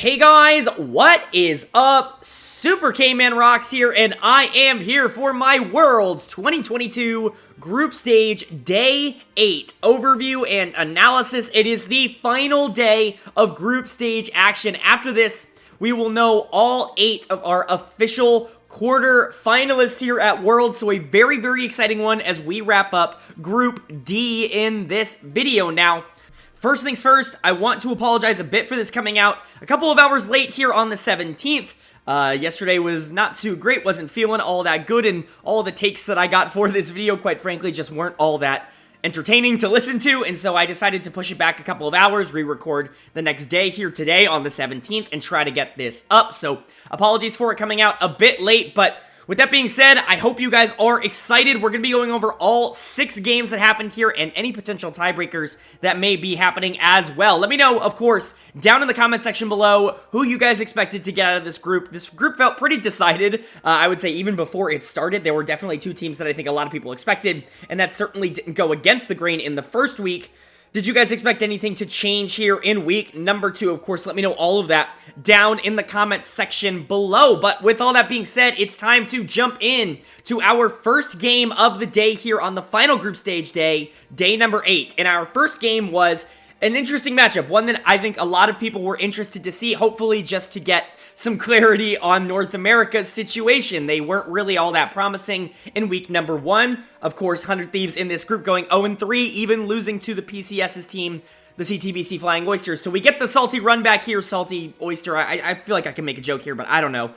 Hey guys, what is up? SuperKmanrocks here, and I am here for my Worlds 2022 Group Stage Day 8 overview and analysis. It is the final day of Group Stage action. After this, we will know all 8 of our official quarter finalists here at Worlds, so a very, very exciting one as we wrap up Group D in this video. Now, first things first, I want to apologize a bit for this coming out a couple of hours late here on the 17th. Yesterday was not too great, wasn't feeling all that good, and all the takes that I got for this video, quite frankly, just weren't all that entertaining to listen to, and so I decided to push it back a couple of hours, re-record the next day here today on the 17th, and try to get this up. So apologies for it coming out a bit late, but with that being said, I hope you guys are excited. We're going to be going over all 6 games that happened here and any potential tiebreakers that may be happening as well. Let me know, of course, down in the comment section below who you guys expected to get out of this group. This group felt pretty decided, I would say, even before it started. There were definitely 2 teams that I think a lot of people expected, and that certainly didn't go against the grain in the first week. Did you guys expect anything to change here in week number 2? Of course, let me know all of that down in the comments section below. But with all that being said, it's time to jump in to our first game of the day here on the final group stage day, day number 8. And our first game was an interesting matchup, one that I think a lot of people were interested to see, hopefully just to get some clarity on North America's situation. They weren't really all that promising in week number 1. Of course, 100 Thieves in this group going 0-3, even losing to the PCS's team, the CTBC Flying Oysters. So we get the salty run back here, salty Oyster. I feel like I can make a joke here, but I don't know.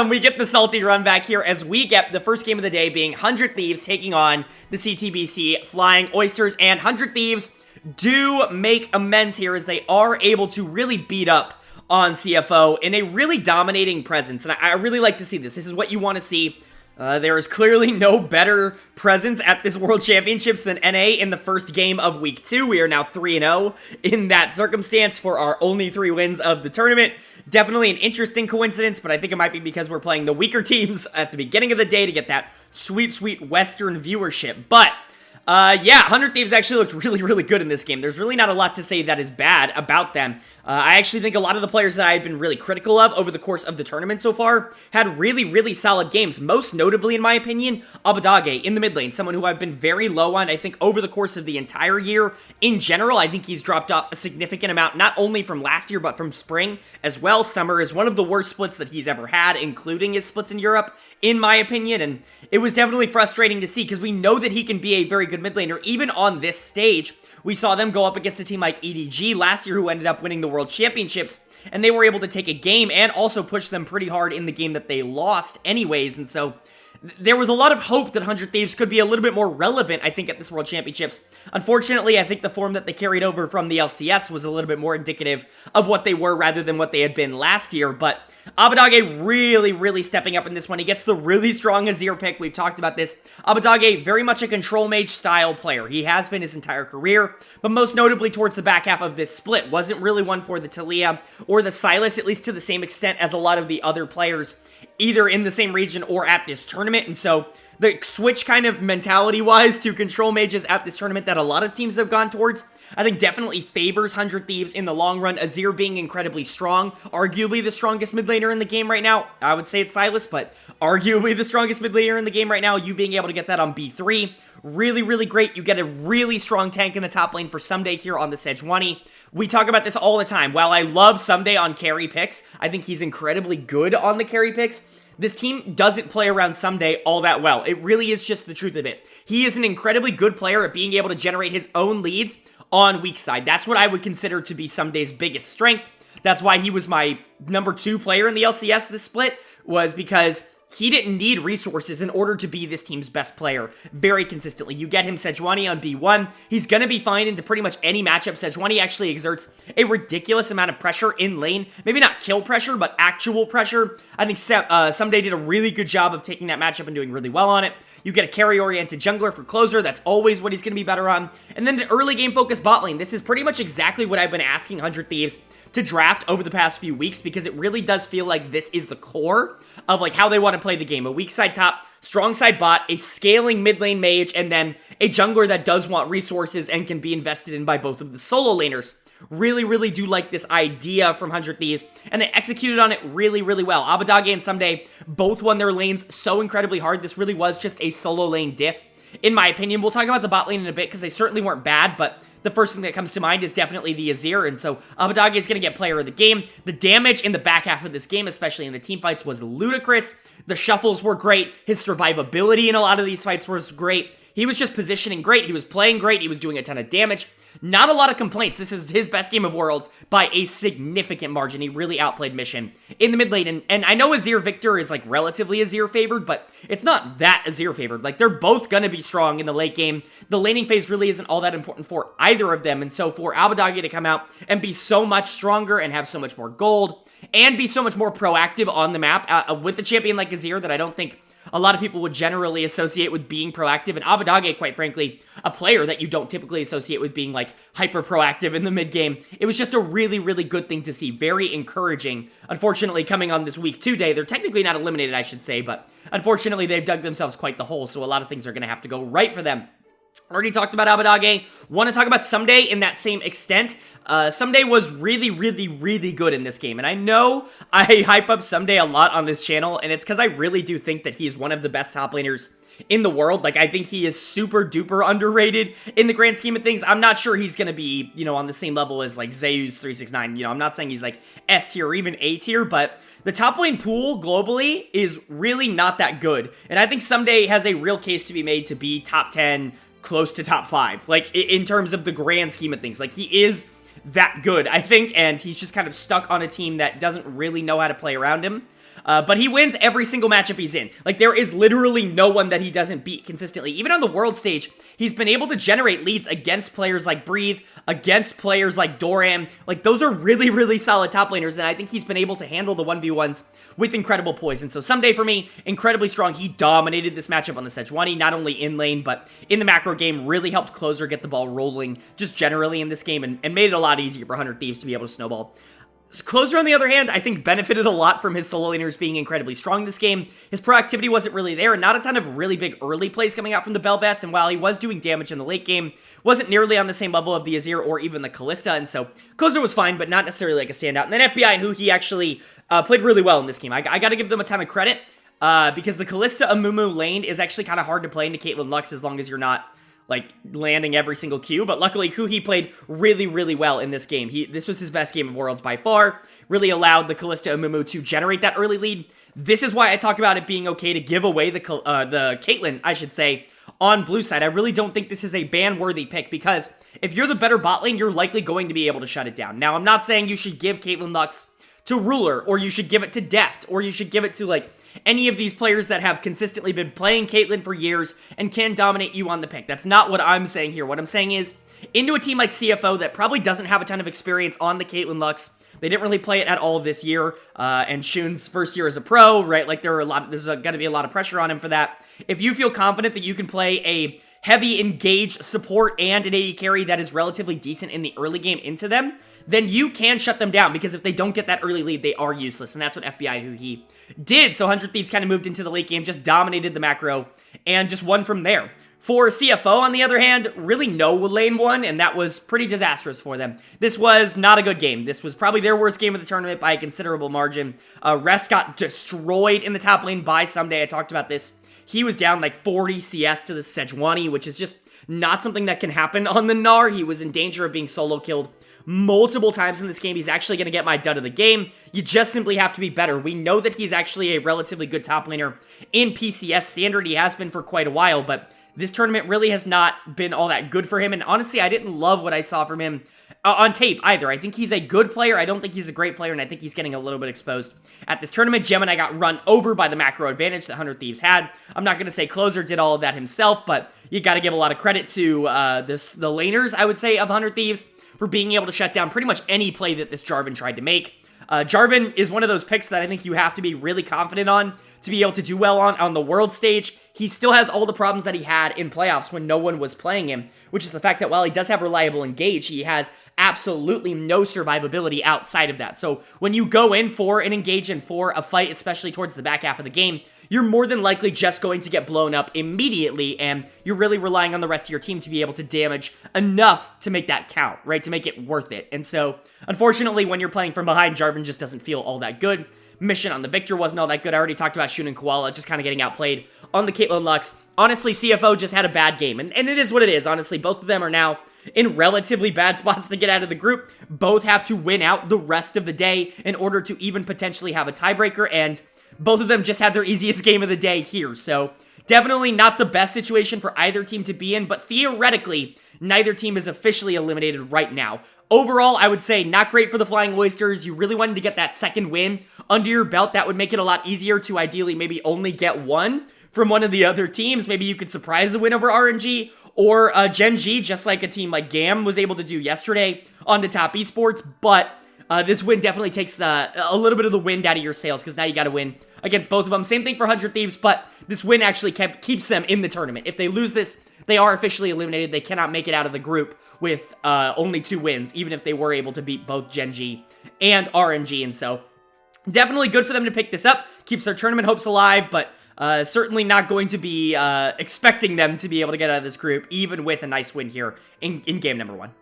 We get the salty run back here as we get the first game of the day being 100 Thieves taking on the CTBC Flying Oysters, and 100 Thieves do make amends here as they are able to really beat up on CFO in a really dominating presence, and I really like to see this. This is what you want to see. There is clearly no better presence at this World Championships than NA in the first game of week 2. We are now 3-0 in that circumstance for our only 3 wins of the tournament. Definitely an interesting coincidence, but I think it might be because we're playing the weaker teams at the beginning of the day to get that sweet, sweet Western viewership. But yeah, 100 Thieves actually looked really, really good in this game. There's really not a lot to say that is bad about them. I actually think a lot of the players that I had been really critical of over the course of the tournament so far had really, really solid games. Most notably, in my opinion, Abadage in the mid lane, someone who I've been very low on, I think, over the course of the entire year. In general, I think he's dropped off a significant amount, not only from last year, but from spring as well. Summer is one of the worst splits that he's ever had, including his splits in Europe, in my opinion, and it was definitely frustrating to see because we know that he can be a very good mid laner, even on this stage. We saw them go up against a team like EDG last year who ended up winning the World Championships, and they were able to take a game and also push them pretty hard in the game that they lost anyways, and so there was a lot of hope that 100 Thieves could be a little bit more relevant, I think, at this World Championships. Unfortunately, I think the form that they carried over from the LCS was a little bit more indicative of what they were rather than what they had been last year, but Abadage really, really stepping up in this one. He gets the really strong Azir pick. We've talked about this. Abadage, very much a control mage style player. He has been his entire career, but most notably towards the back half of this split. Wasn't really one for the Talia or the Sylas, at least to the same extent as a lot of the other players, either in the same region or at this tournament, and so the switch kind of mentality-wise to control mages at this tournament that a lot of teams have gone towards, I think definitely favors 100 Thieves in the long run. Azir being incredibly strong, arguably the strongest mid laner in the game right now. I would say it's Sylas, but arguably the strongest mid laner in the game right now. You being able to get that on B3, really, really great. You get a really strong tank in the top lane for Someday here on the Sejuani. We talk about this all the time. While I love Someday on carry picks, I think he's incredibly good on the carry picks. This team doesn't play around Someday all that well. It really is just the truth of it. He is an incredibly good player at being able to generate his own leads on weak side. That's what I would consider to be Someday's biggest strength. That's why he was my number 2 player in the LCS this split, was because he didn't need resources in order to be this team's best player very consistently. You get him Sejuani on B1, he's going to be fine into pretty much any matchup. Sejuani actually exerts a ridiculous amount of pressure in lane. Maybe not kill pressure, but actual pressure. I think Someday did a really good job of taking that matchup and doing really well on it. You get a carry-oriented jungler for closer. That's always what he's going to be better on. And then an early game focused bot lane. This is pretty much exactly what I've been asking 100 Thieves to draft over the past few weeks, because it really does feel like this is the core of like how they want to play the game. A weak side top, strong side bot, a scaling mid lane mage, and then a jungler that does want resources and can be invested in by both of the solo laners. Really, really do like this idea from 100 Thieves, and they executed on it really, really well. Abadage and Someday both won their lanes so incredibly hard. This really was just a solo lane diff, in my opinion. We'll talk about the bot lane in a bit, because they certainly weren't bad, but the first thing that comes to mind is definitely the Azir, and so Abadage is going to get player of the game. The damage in the back half of this game, especially in the team fights, was ludicrous. The shuffles were great. His survivability in a lot of these fights was great. He was just positioning great. He was playing great. He was doing a ton of damage. Not a lot of complaints. This is his best game of Worlds by a significant margin. He really outplayed Mission in the mid lane. And I know Azir Victor is like relatively Azir favored, but it's not that Azir favored. Like, they're both going to be strong in the late game. The laning phase really isn't all that important for either of them. And so for Abadage to come out and be so much stronger and have so much more gold and be so much more proactive on the map with a champion like Azir that I don't think a lot of people would generally associate with being proactive, and Abadage, quite frankly, a player that you don't typically associate with being, like, hyper-proactive in the mid-game. It was just a really, really good thing to see. Very encouraging. Unfortunately, coming on this week 2 day, they're technically not eliminated, I should say, but unfortunately, they've dug themselves quite the hole, so a lot of things are going to have to go right for them. Already talked about Abadage. Want to talk about Someday in that same extent. Someday was really, really, really good in this game. And I know I hype up Someday a lot on this channel, and it's because I really do think that he's one of the best top laners in the world. Like, I think he is super duper underrated in the grand scheme of things. I'm not sure he's going to be, you know, on the same level as, like, Zeus 369. You know, I'm not saying he's, like, S tier or even A tier, but the top lane pool globally is really not that good. And I think Someday has a real case to be made to be top 10, close to top 5, like, in terms of the grand scheme of things. Like, he is that good, I think, and he's just kind of stuck on a team that doesn't really know how to play around him. But he wins every single matchup he's in. Like, there is literally no one that he doesn't beat consistently. Even on the world stage, he's been able to generate leads against players like Breathe, against players like Doran. Like, those are really, really solid top laners, and I think he's been able to handle the 1v1s with incredible poise. And so Someday, for me, incredibly strong. He dominated this matchup on the Sejuani, not only in lane, but in the macro game. Really helped Closer get the ball rolling just generally in this game, and made it a lot easier for 100 Thieves to be able to snowball. Closer, on the other hand, I think benefited a lot from his solo laners being incredibly strong this game. His proactivity wasn't really there, and not a ton of really big early plays coming out from the Bel'Veth, and while he was doing damage in the late game, wasn't nearly on the same level of the Azir or even the Kalista, and so Closer was fine, but not necessarily like a standout. And then FBI and Huhi actually played really well in this game. I gotta give them a ton of credit, because the Kalista Amumu lane is actually kind of hard to play into Caitlyn Lux as long as you're not, like, landing every single Q, but luckily Huhi played really, really well in this game. This was his best game of Worlds by far, really allowed the Kalista Amumu to generate that early lead. This is why I talk about it being okay to give away the Caitlyn, I should say, on blue side. I really don't think this is a ban-worthy pick, because if you're the better bot lane, you're likely going to be able to shut it down. Now, I'm not saying you should give Caitlyn Lux to Ruler, or you should give it to Deft, or you should give it to, like, any of these players that have consistently been playing Caitlyn for years and can dominate you on the pick. That's not what I'm saying here. What I'm saying is, into a team like CFO that probably doesn't have a ton of experience on the Caitlyn Lux. They didn't really play it at all this year, and Shun's first year as a pro, right? Like, there's going to be a lot of pressure on him for that. If you feel confident that you can play a heavy engage support and an AD carry that is relatively decent in the early game into them, then you can shut them down, because if they don't get that early lead, they are useless, and that's what FBI who he did. So 100 Thieves kind of moved into the late game, just dominated the macro, and just won from there. For CFO, on the other hand, really no lane one, and that was pretty disastrous for them. This was not a good game. This was probably their worst game of the tournament by a considerable margin. Rest got destroyed in the top lane by Someday. I talked about this. He was down like 40 CS to the Sejuani, which is just not something that can happen on the Gnar. He was in danger of being solo killed multiple times in this game. He's actually going to get my dud of the game. You just simply have to be better. We know that he's actually a relatively good top laner in PCS standard. He has been for quite a while, but this tournament really has not been all that good for him, and honestly, I didn't love what I saw from him on tape either. I think he's a good player. I don't think he's a great player, and I think he's getting a little bit exposed at this tournament. Gemini got run over by the macro advantage that 100 Thieves had. I'm not going to say Closer did all of that himself, but you got to give a lot of credit to the laners, I would say, of 100 Thieves for being able to shut down pretty much any play that this Jarvan tried to make. Jarvan is one of those picks that I think you have to be really confident on to be able to do well on the world stage. He still has all the problems that he had in playoffs when no one was playing him, which is the fact that while he does have reliable engage, he has absolutely no survivability outside of that. So when you go in for an engage and for a fight, especially towards the back half of the game, you're more than likely just going to get blown up immediately, and you're really relying on the rest of your team to be able to damage enough to make that count, right? To make it worth it. And so, unfortunately, when you're playing from behind, Jarvan just doesn't feel all that good. Mission on the Victor wasn't all that good. I already talked about Shun and Koala just kind of getting outplayed on the Caitlyn Lux. Honestly, CFO just had a bad game, and it is what it is. Honestly, both of them are now in relatively bad spots to get out of the group. Both have to win out the rest of the day in order to even potentially have a tiebreaker, and both of them just had their easiest game of the day here. So definitely not the best situation for either team to be in, but theoretically, neither team is officially eliminated right now. Overall, I would say not great for the Flying Oysters. You really wanted to get that second win under your belt. That would make it a lot easier to ideally maybe only get one from one of the other teams. Maybe you could surprise a win over RNG or Gen.G, just like a team like GAM was able to do yesterday on the top esports. But this win definitely takes a little bit of the wind out of your sails, because now you got to win against both of them. Same thing for 100 Thieves, but this win actually keeps them in the tournament. If they lose this, they are officially eliminated. They cannot make it out of the group with only 2 wins, even if they were able to beat both Gen.G and RNG. And so definitely good for them to pick this up. Keeps their tournament hopes alive, but certainly not going to be expecting them to be able to get out of this group, even with a nice win here in game number 1.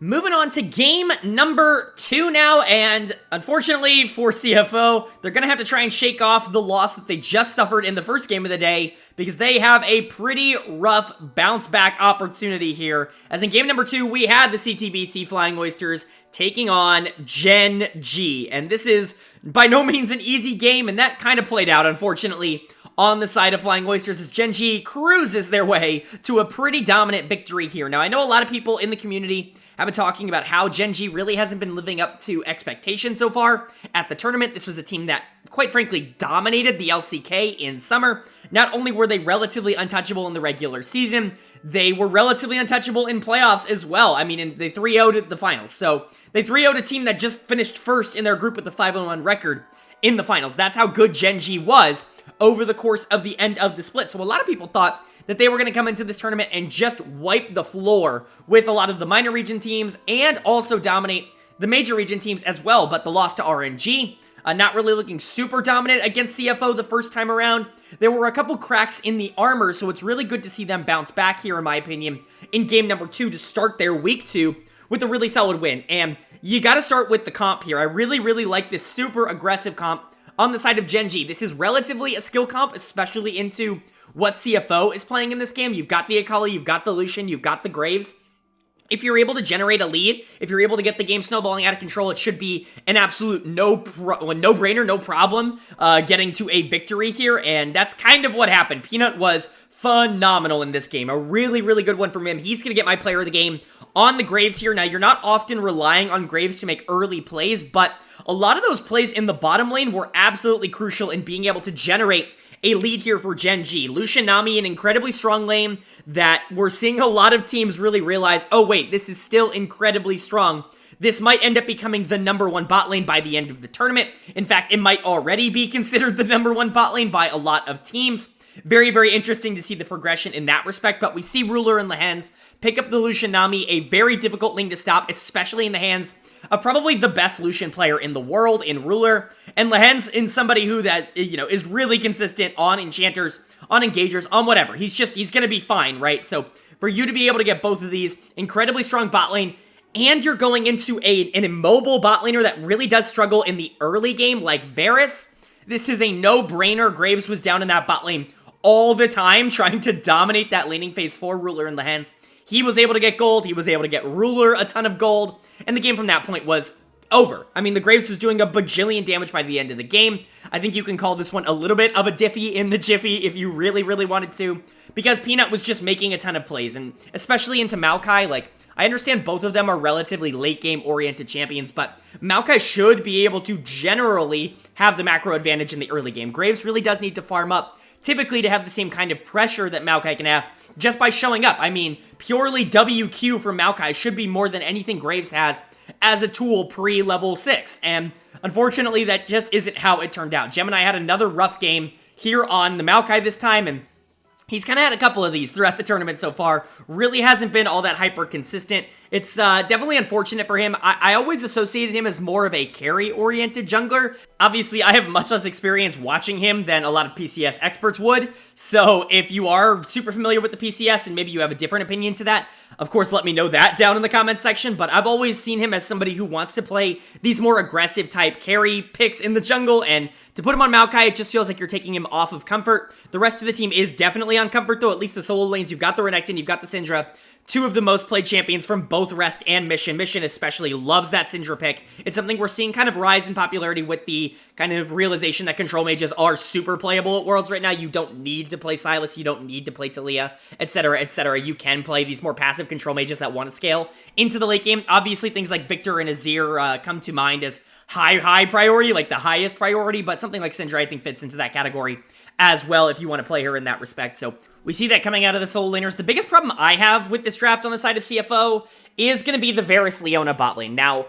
Moving on to game number 2 now, and unfortunately for CFO, they're going to have to try and shake off the loss that they just suffered in the first game of the day, because they have a pretty rough bounce-back opportunity here, as in game number 2, we had the CTBC Flying Oysters taking on Gen.G, and this is by no means an easy game, and that kind of played out, unfortunately, on the side of Flying Oysters, as Gen.G cruises their way to a pretty dominant victory here. Now, I know a lot of people in the community have been talking about how Gen.G really hasn't been living up to expectations so far at the tournament. This was a team that, quite frankly, dominated the LCK in summer. Not only were they relatively untouchable in the regular season, they were relatively untouchable in playoffs as well. I mean, they 3-0'd at the finals. So they 3-0'd a team that just finished first in their group with the 5-1 record in the finals. That's how good Gen.G was over the course of the end of the split. So a lot of people thought that they were going to come into this tournament and just wipe the floor with a lot of the minor region teams and also dominate the major region teams as well. But the loss to RNG, not really looking super dominant against CFO the first time around. There were a couple cracks in the armor, so it's really good to see them bounce back here, in my opinion, in game number 2 to start their week 2 with a really solid win. And you got to start with the comp here. I really, really like this super aggressive comp on the side of Gen.G. This is relatively a skill comp, especially into what CFO is playing in this game. You've got the Akali, you've got the Lucian, you've got the Graves. If you're able to generate a lead, if you're able to get the game snowballing out of control, it should be an absolute no-brainer, no problem getting to a victory here, and that's kind of what happened. Peanut was phenomenal in this game. A really, really good one from him. He's going to get my player of the game on the Graves here. Now, you're not often relying on Graves to make early plays, but a lot of those plays in the bottom lane were absolutely crucial in being able to generate a lead here for Gen.G. Lucian, Nami, an incredibly strong lane that we're seeing a lot of teams really realize, oh wait, this is still incredibly strong. This might end up becoming the #1 bot lane by the end of the tournament. In fact, it might already be considered the #1 bot lane by a lot of teams. Very, very interesting to see the progression in that respect, but we see Ruler and Lehens pick up the Lucian Nami, a very difficult lane to stop, especially in the hands of probably the best Lucian player in the world in Ruler, and Lehens in somebody who that, you know, is really consistent on enchanters, on engagers, on whatever. He's gonna be fine, right? So for you to be able to get both of these, incredibly strong bot lane, and you're going into an immobile bot laner that really does struggle in the early game, like Varus, this is a no-brainer. Graves was down in that bot lane all the time, trying to dominate that laning phase for Ruler and Lehens. He was able to get gold, he was able to get Ruler a ton of gold, and the game from that point was over. I mean, the Graves was doing a bajillion damage by the end of the game. I think you can call this one a little bit of a diffie in the jiffy if you really, really wanted to, because Peanut was just making a ton of plays, and especially into Maokai, like, I understand both of them are relatively late-game oriented champions, but Maokai should be able to generally have the macro advantage in the early game. Graves really does need to farm up, typically to have the same kind of pressure that Maokai can have just by showing up. I mean, purely WQ from Maokai should be more than anything Graves has as a tool pre-level 6, and unfortunately that just isn't how it turned out. Gemini had another rough game here on the Maokai this time, and he's kind of had a couple of these throughout the tournament so far. Really hasn't been all that hyper consistent, It's definitely unfortunate for him. I always associated him as more of a carry-oriented jungler. Obviously, I have much less experience watching him than a lot of PCS experts would, so if you are super familiar with the PCS and maybe you have a different opinion to that, of course, let me know that down in the comments section, but I've always seen him as somebody who wants to play these more aggressive type carry picks in the jungle, and to put him on Maokai, it just feels like you're taking him off of comfort. The rest of the team is definitely on comfort, though, at least the solo lanes. You've got the Renekton, you've got the Syndra, two of the most played champions from both Rest and Mission. Mission especially loves that Syndra pick. It's something we're seeing kind of rise in popularity with the kind of realization that control mages are super playable at Worlds right now. You don't need to play Sylas, you don't need to play Talia, etc., etc. You can play these more passive control mages that want to scale into the late game. Obviously, things like Victor and Azir come to mind as high priority, like the highest priority, but something like Syndra I think fits into that category as well if you want to play her in that respect. So we see that coming out of the solo laners. The biggest problem I have with this draft on the side of CFO is going to be the Varus Leona bot lane. Now,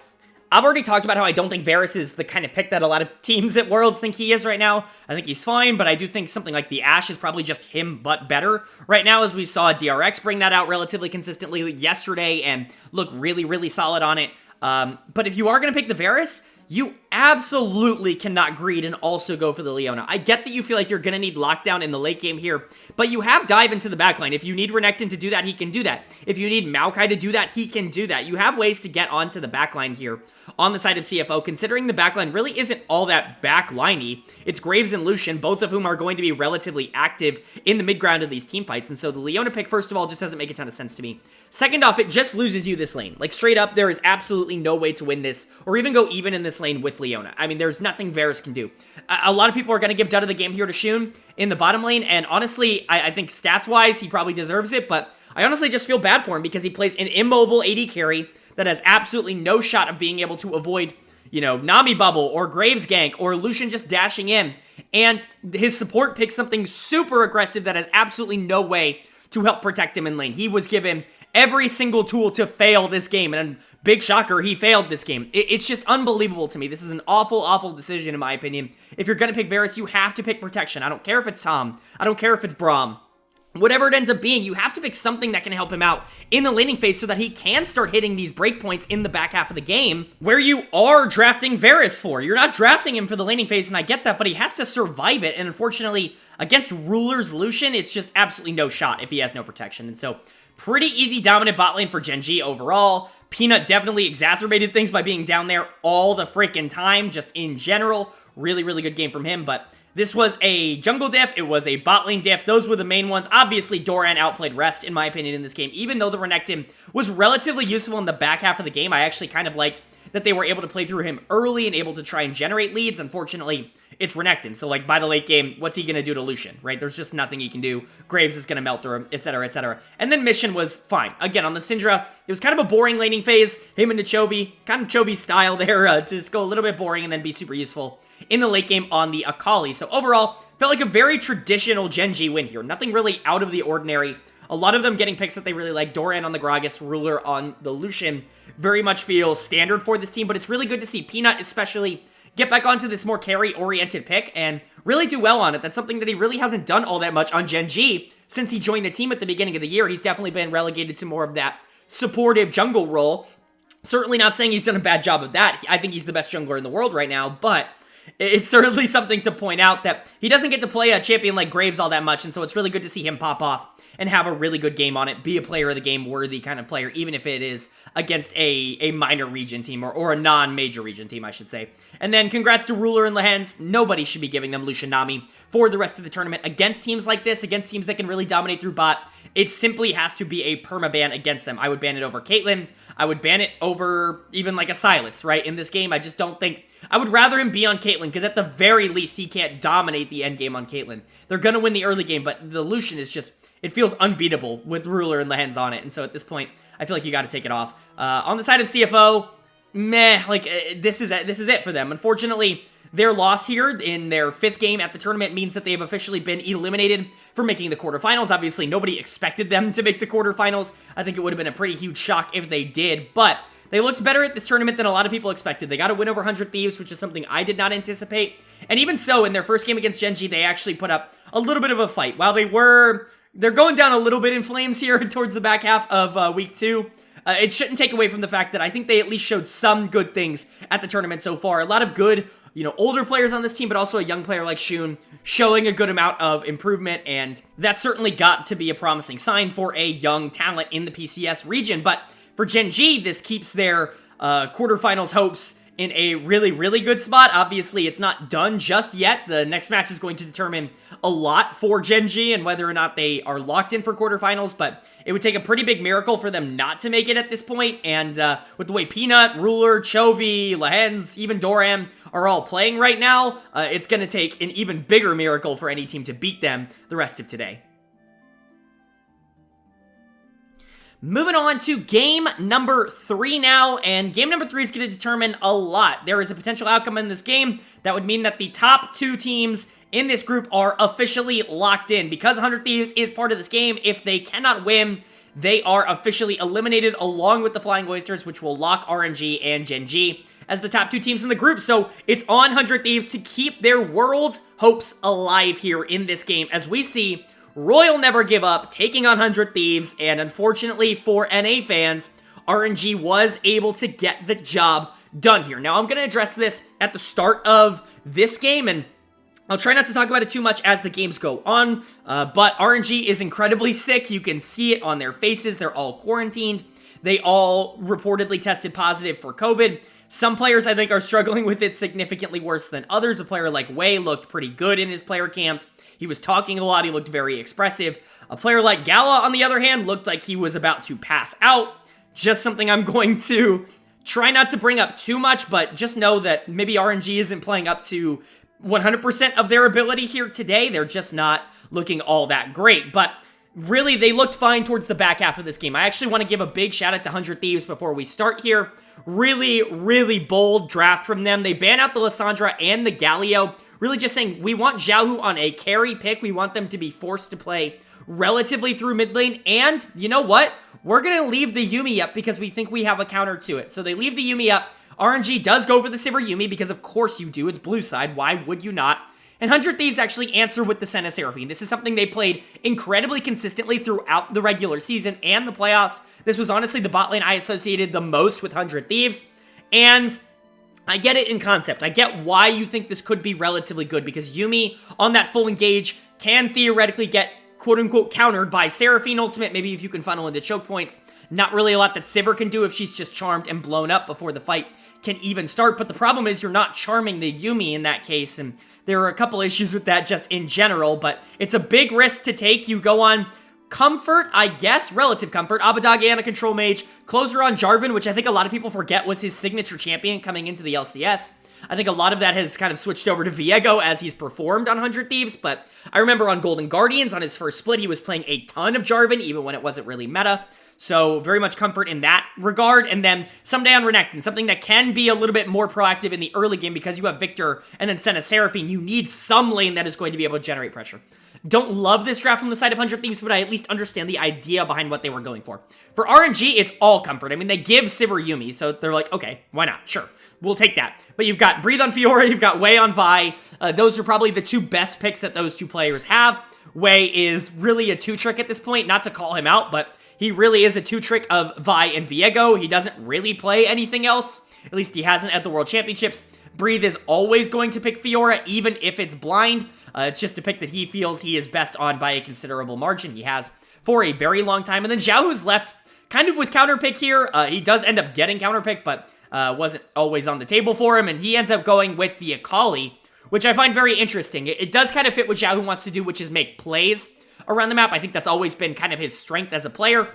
I've already talked about how I don't think Varus is the kind of pick that a lot of teams at Worlds think he is right now. I think he's fine, but I do think something like the Ashe is probably just him, but better right now, as we saw DRX bring that out relatively consistently yesterday and look really solid on it. But if you are going to pick the Varus, you absolutely cannot greed and also go for the Leona. I get that you feel like you're going to need lockdown in the late game here, but you have dive into the backline. If you need Renekton to do that, he can do that. If you need Maokai to do that, he can do that. You have ways to get onto the backline here on the side of CFO, considering the backline really isn't all that backliney. It's Graves and Lucian, both of whom are going to be relatively active in the mid-ground of these team fights, and so the Leona pick, first of all, just doesn't make a ton of sense to me. Second off, it just loses you this lane. Like, straight up, there is absolutely no way to win this, or even go even in this lane with Leona. I mean, there's nothing Varus can do. A lot of people are going to give dud of the game here to Shun in the bottom lane, and honestly, I think stats-wise, he probably deserves it, but I honestly just feel bad for him because he plays an immobile AD carry that has absolutely no shot of being able to avoid, you know, Nami Bubble or Graves gank or Lucian just dashing in, and his support picks something super aggressive that has absolutely no way to help protect him in lane. He was given every single tool to fail this game, and big shocker, he failed this game. It's just unbelievable to me. This is an awful decision in my opinion. If you're gonna pick Varus, you have to pick protection. I don't care if it's Tom. I don't care if it's Braum. Whatever it ends up being, you have to pick something that can help him out in the laning phase so that he can start hitting these breakpoints in the back half of the game where you are drafting Varus for. You're not drafting him for the laning phase, and I get that, but he has to survive it, and unfortunately, against Ruler's Lucian, it's just absolutely no shot if he has no protection, and so pretty easy dominant bot lane for Gen.G overall. Peanut definitely exacerbated things by being down there all the freaking time, just in general. Really good game from him, but this was a jungle diff, it was a bot lane diff, those were the main ones. Obviously, Doran outplayed Rest, in my opinion, in this game. Even though the Renekton was relatively useful in the back half of the game, I actually kind of liked that they were able to play through him early and able to try and generate leads. Unfortunately, it's Renekton, so like by the late game, what's he gonna do to Lucian, right? There's just nothing he can do. Graves is gonna melt through him, etc., etc. And then Mission was fine. Again, on the Syndra, it was kind of a boring laning phase. Him and Chovy, kind of Chovy style there, to just go a little bit boring and then be super useful in the late game on the Akali. So overall, felt like a very traditional Gen.G win here. Nothing really out of the ordinary. A lot of them getting picks that they really like. Doran on the Gragas, Ruler on the Lucian. Very much feel standard for this team, but it's really good to see Peanut especially get back onto this more carry-oriented pick and really do well on it. That's something that he really hasn't done all that much on Gen.G since he joined the team at the beginning of the year. He's definitely been relegated to more of that supportive jungle role. Certainly not saying he's done a bad job of that. I think he's the best jungler in the world right now, but it's certainly something to point out that he doesn't get to play a champion like Graves all that much, and so it's really good to see him pop off and have a really good game on it, be a player of the game worthy kind of player, even if it is against a minor region team, or a non-major region team, I should say. And then congrats to Ruler and Lehens. Nobody should be giving them Lucian Nami for the rest of the tournament. Against teams like this, against teams that can really dominate through bot, it simply has to be a perma-ban against them. I would ban it over Caitlyn. I would ban it over even like a Sylas, right? In this game, I just don't think... I would rather him be on Caitlyn, because at the very least, he can't dominate the end game on Caitlyn. They're going to win the early game, but the Lucian is just... It feels unbeatable with Ruler and Lehens on it, and so at this point, I feel like you got to take it off. On the side of CFO, meh, like, this is it for them. Unfortunately, their loss here in their 5th game at the tournament means that they've officially been eliminated for making the quarterfinals. Obviously, nobody expected them to make the quarterfinals. I think it would have been a pretty huge shock if they did, but they looked better at this tournament than a lot of people expected. They got a win over 100 Thieves, which is something I did not anticipate. And even so, in their first game against Gen.G, they actually put up a little bit of a fight. While they're going down a little bit in flames here towards the back half of week 2. it shouldn't take away from the fact that I think they at least showed some good things at the tournament so far. A lot of good, older players on this team, but also a young player like Shun showing a good amount of improvement, and that certainly got to be a promising sign for a young talent in the PCS region. But for Gen.G, this keeps their quarterfinals hopes in a really, really good spot. Obviously, it's not done just yet. The next match is going to determine a lot for Gen.G and whether or not they are locked in for quarterfinals, but it would take a pretty big miracle for them not to make it at this point, and with the way Peanut, Ruler, Chovy, Lahens, even Doran are all playing right now, it's going to take an even bigger miracle for any team to beat them the rest of today. Moving on to game number 3 now, and game number 3 is going to determine a lot. There is a potential outcome in this game that would mean that the top 2 teams in this group are officially locked in. Because 100 Thieves is part of this game, if they cannot win, they are officially eliminated along with the Flying Oysters, which will lock RNG and Gen.G as the top 2 teams in the group. So it's on 100 Thieves to keep their world's hopes alive here in this game, as we see Royal Never Give Up taking on 100 Thieves, and unfortunately for NA fans, RNG was able to get the job done here. Now, I'm going to address this at the start of this game, and I'll try not to talk about it too much as the games go on, but RNG is incredibly sick. You can see it on their faces. They're all quarantined. They all reportedly tested positive for COVID. Some players, I think, are struggling with it significantly worse than others. A player like Wei looked pretty good in his player camps. He was talking a lot. He looked very expressive. A player like Gala, on the other hand, looked like he was about to pass out. Just something I'm going to try not to bring up too much, but just know that maybe RNG isn't playing up to 100% of their ability here today. They're just not looking all that great. But really, they looked fine towards the back half of this game. I actually want to give a big shout out to 100 Thieves before we start here. Really, really bold draft from them. They ban out the Lissandra and the Galio. Really just saying, we want Xiaohu on a carry pick. We want them to be forced to play relatively through mid lane. And you know what? We're going to leave the Yuumi up because we think we have a counter to it. So they leave the Yuumi up. RNG does go for the Sivir Yuumi because of course you do. It's blue side. Why would you not? And 100 Thieves actually answer with the Senna Seraphine. This is something they played incredibly consistently throughout the regular season and the playoffs. This was honestly the bot lane I associated the most with 100 Thieves. And I get it in concept. I get why you think this could be relatively good, because Yuumi on that full engage can theoretically get quote-unquote countered by Seraphine ultimate, maybe if you can funnel into choke points. Not really a lot that Sivir can do if she's just charmed and blown up before the fight can even start, but the problem is you're not charming the Yuumi in that case, and there are a couple issues with that just in general, but it's a big risk to take. You go on Comfort, I guess, relative Comfort, Abadage and a Control Mage, closer on Jarvan, which I think a lot of people forget was his signature champion coming into the LCS. I think a lot of that has kind of switched over to Viego as he's performed on 100 Thieves, but I remember on Golden Guardians, on his first split, he was playing a ton of Jarvan, even when it wasn't really meta. So very much comfort in that regard. And then someday on Renekton, something that can be a little bit more proactive in the early game because you have Victor and then Senna Seraphine. You need some lane that is going to be able to generate pressure. Don't love this draft from the side of 100 Thieves, but I at least understand the idea behind what they were going for. For RNG, it's all comfort. I mean, they give Sivir Yuumi, so they're like, okay, why not? Sure, we'll take that. But you've got Breathe on Fiora, you've got Wei on Vi. Those are probably the two best picks that those two players have. Wei is really a two-trick at this point, not to call him out, but he really is a two-trick of Vi and Viego. He doesn't really play anything else. At least he hasn't at the World Championships. Breathe is always going to pick Fiora, even if it's blind. It's just a pick that he feels he is best on by a considerable margin. He has for a very long time. And then Xiaohu's left kind of with counterpick here. He does end up getting counterpick, but wasn't always on the table for him. And he ends up going with the Akali, which I find very interesting. It does kind of fit what Xiaohu wants to do, which is make plays around the map. I think that's always been kind of his strength as a player.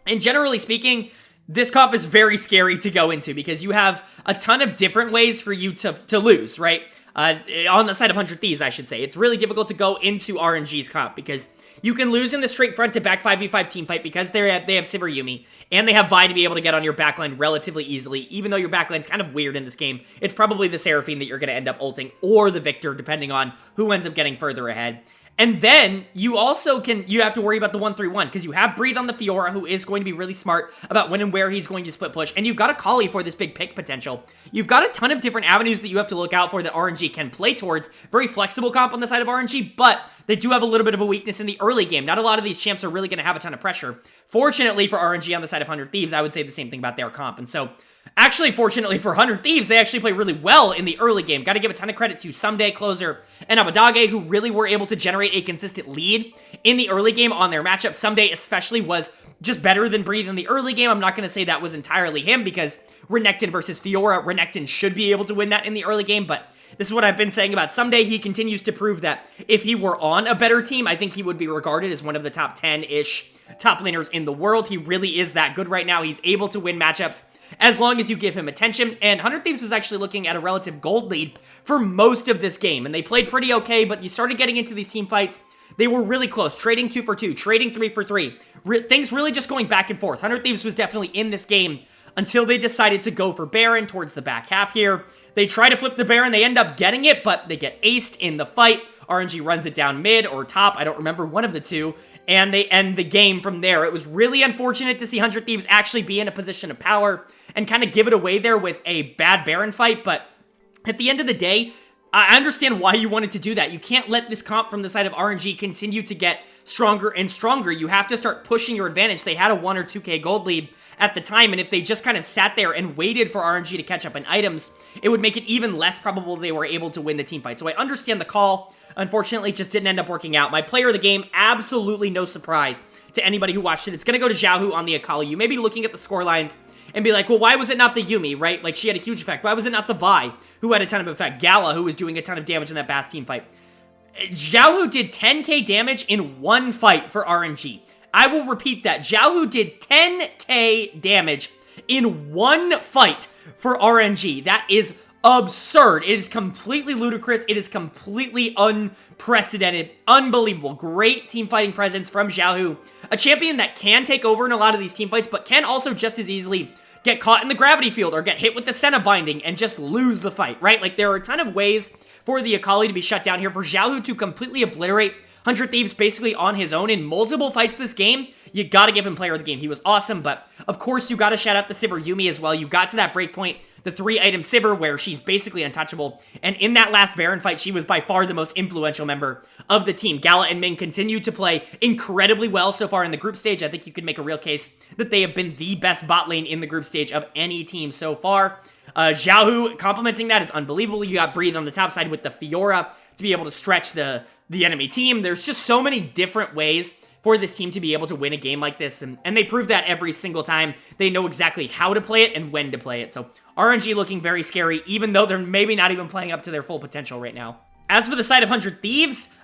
And generally speaking, this comp is very scary to go into because you have a ton of different ways for you to lose, right? On the side of 100 Thieves, I should say. It's really difficult to go into RNG's comp because you can lose in the straight front to back 5v5 team fight because they have Sivir Yuumi, and they have Vi to be able to get on your backline relatively easily. Even though your backline's kind of weird in this game, it's probably the Seraphine that you're going to end up ulting, or the Victor, depending on who ends up getting further ahead. And then you also you have to worry about the 1-3-1 because you have Breathe on the Fiora, who is going to be really smart about when and where he's going to split push. And you've got a Kali for this big pick potential. You've got a ton of different avenues that you have to look out for that RNG can play towards. Very flexible comp on the side of RNG, but they do have a little bit of a weakness in the early game. Not a lot of these champs are really going to have a ton of pressure. Fortunately for RNG on the side of 100 Thieves, I would say the same thing about their comp. And so, actually, fortunately for 100 Thieves, they actually play really well in the early game. Got to give a ton of credit to Someday, Closer, and Abadage, who really were able to generate a consistent lead in the early game on their matchup. Someday especially was just better than Breathe in the early game. I'm not going to say that was entirely him because Renekton versus Fiora, Renekton should be able to win that in the early game, but this is what I've been saying about Someday. He continues to prove that if he were on a better team, I think he would be regarded as one of the top 10-ish top laners in the world. He really is that good right now. He's able to win matchups as long as you give him attention, and 100 Thieves was actually looking at a relative gold lead for most of this game, and they played pretty okay, but you started getting into these team fights. They were really close, trading 2 for 2, trading 3 for 3. Things really just going back and forth. 100 Thieves was definitely in this game until they decided to go for Baron towards the back half here. They try to flip the Baron, they end up getting it, but they get aced in the fight. RNG runs it down mid or top, I don't remember, one of the two, and they end the game from there. It was really unfortunate to see 100 Thieves actually be in a position of power and kind of give it away there with a bad Baron fight, but at the end of the day, I understand why you wanted to do that. You can't let this comp from the side of RNG continue to get stronger and stronger. You have to start pushing your advantage. They had a 1 or 2k gold lead at the time, and if they just kind of sat there and waited for RNG to catch up in items, it would make it even less probable they were able to win the team fight. So I understand the call. Unfortunately, it just didn't end up working out. My player of the game, absolutely no surprise to anybody who watched it. It's going to go to Xiaohu on the Akali. You may be looking at the score lines and be like, well, why was it not the Yuumi, right? Like, she had a huge effect. Why was it not the Vi, who had a ton of effect? Gala, who was doing a ton of damage in that Bass team fight. Xiaohu did 10k damage in one fight for RNG. I will repeat that. Xiaohu did 10k damage in one fight for RNG. That is absurd. It is completely ludicrous. It is completely unprecedented. Unbelievable. Great team fighting presence from Xiaohu. A champion that can take over in a lot of these team fights, but can also just as easily get caught in the gravity field or get hit with the Senna binding and just lose the fight, right? Like, there are a ton of ways for the Akali to be shut down here. For Xiaohu to completely obliterate 100 Thieves basically on his own in multiple fights this game, you gotta give him player of the game. He was awesome, but of course you gotta shout out the Sivir Yuumi as well. You got to that breakpoint, the 3-item Sivir, where she's basically untouchable, and in that last Baron fight, she was by far the most influential member of the team. Gala and Ming continue to play incredibly well so far in the group stage. I think you could make a real case that they have been the best bot lane in the group stage of any team so far. Xiaohu complementing that is unbelievable. You got Breathe on the top side with the Fiora to be able to stretch the enemy team. There's just so many different ways for this team to be able to win a game like this, and they prove that every single time. They know exactly how to play it and when to play it. So RNG looking very scary, even though they're maybe not even playing up to their full potential right now. As for the side of 100 Thieves,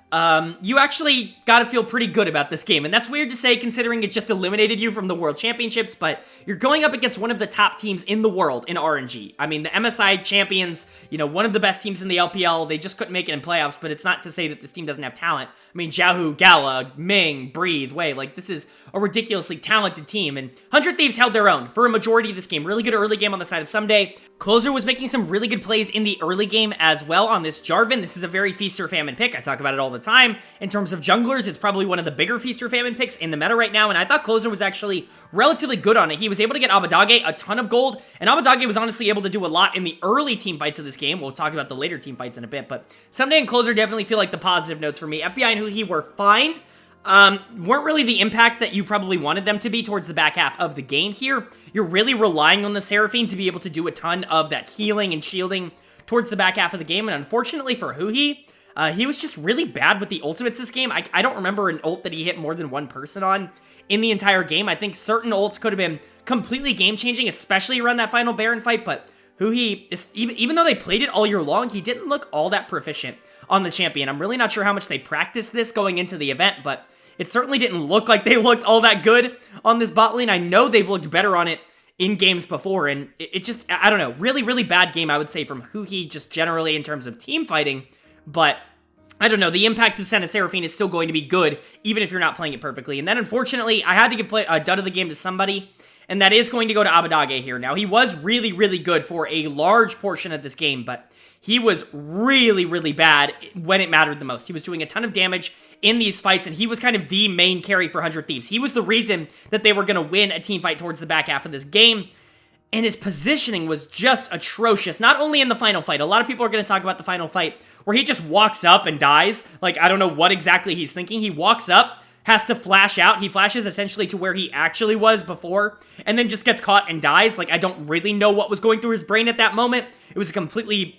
you actually gotta feel pretty good about this game, and that's weird to say considering it just eliminated you from the World Championships, but you're going up against one of the top teams in the world in RNG. I mean, the MSI champions, you know, one of the best teams in the LPL, they just couldn't make it in playoffs, but it's not to say that this team doesn't have talent. I mean, Xiaohu, Gala, Ming, Breathe, Wei, like, this is a ridiculously talented team, and 100 Thieves held their own for a majority of this game. Really good early game on the side of Someday. Closer was making some really good plays in the early game as well on this Jarvan. This is a very feast or famine pick. I talk about it all the time. In terms of junglers, it's probably one of the bigger feast or famine picks in the meta right now, and I thought Closer was actually relatively good on it. He was able to get Abadage a ton of gold, and Abadage was honestly able to do a lot in the early team fights of this game. We'll talk about the later team fights in a bit, but Someday and Closer definitely feel like the positive notes for me. FBI and Huhi were fine. Weren't really the impact that you probably wanted them to be towards the back half of the game here. You're really relying on the Seraphine to be able to do a ton of that healing and shielding towards the back half of the game, and unfortunately for Huhi, he was just really bad with the ultimates this game. I don't remember an ult that he hit more than one person on in the entire game. I think certain ults could have been completely game-changing, especially around that final Baron fight, but Huhi, even though they played it all year long, he didn't look all that proficient on the champion. I'm really not sure how much they practiced this going into the event, but it certainly didn't look like they looked all that good on this bot lane. I know they've looked better on it in games before, and it just, I don't know, really, really bad game, I would say, from Huhi, just generally in terms of team fighting, but I don't know, the impact of Senna Seraphine is still going to be good, even if you're not playing it perfectly. And then, unfortunately, I had to give a dud of the game to somebody, and that is going to go to Abadage here. Now, he was really, really good for a large portion of this game, but he was really, really bad when it mattered the most. He was doing a ton of damage in these fights, and he was kind of the main carry for 100 Thieves. He was the reason that they were going to win a team fight towards the back half of this game, and his positioning was just atrocious, not only in the final fight. A lot of people are going to talk about the final fight where he just walks up and dies. Like, I don't know what exactly he's thinking. He walks up, has to flash out. He flashes essentially to where he actually was before, and then just gets caught and dies. Like, I don't really know what was going through his brain at that moment. It was a completely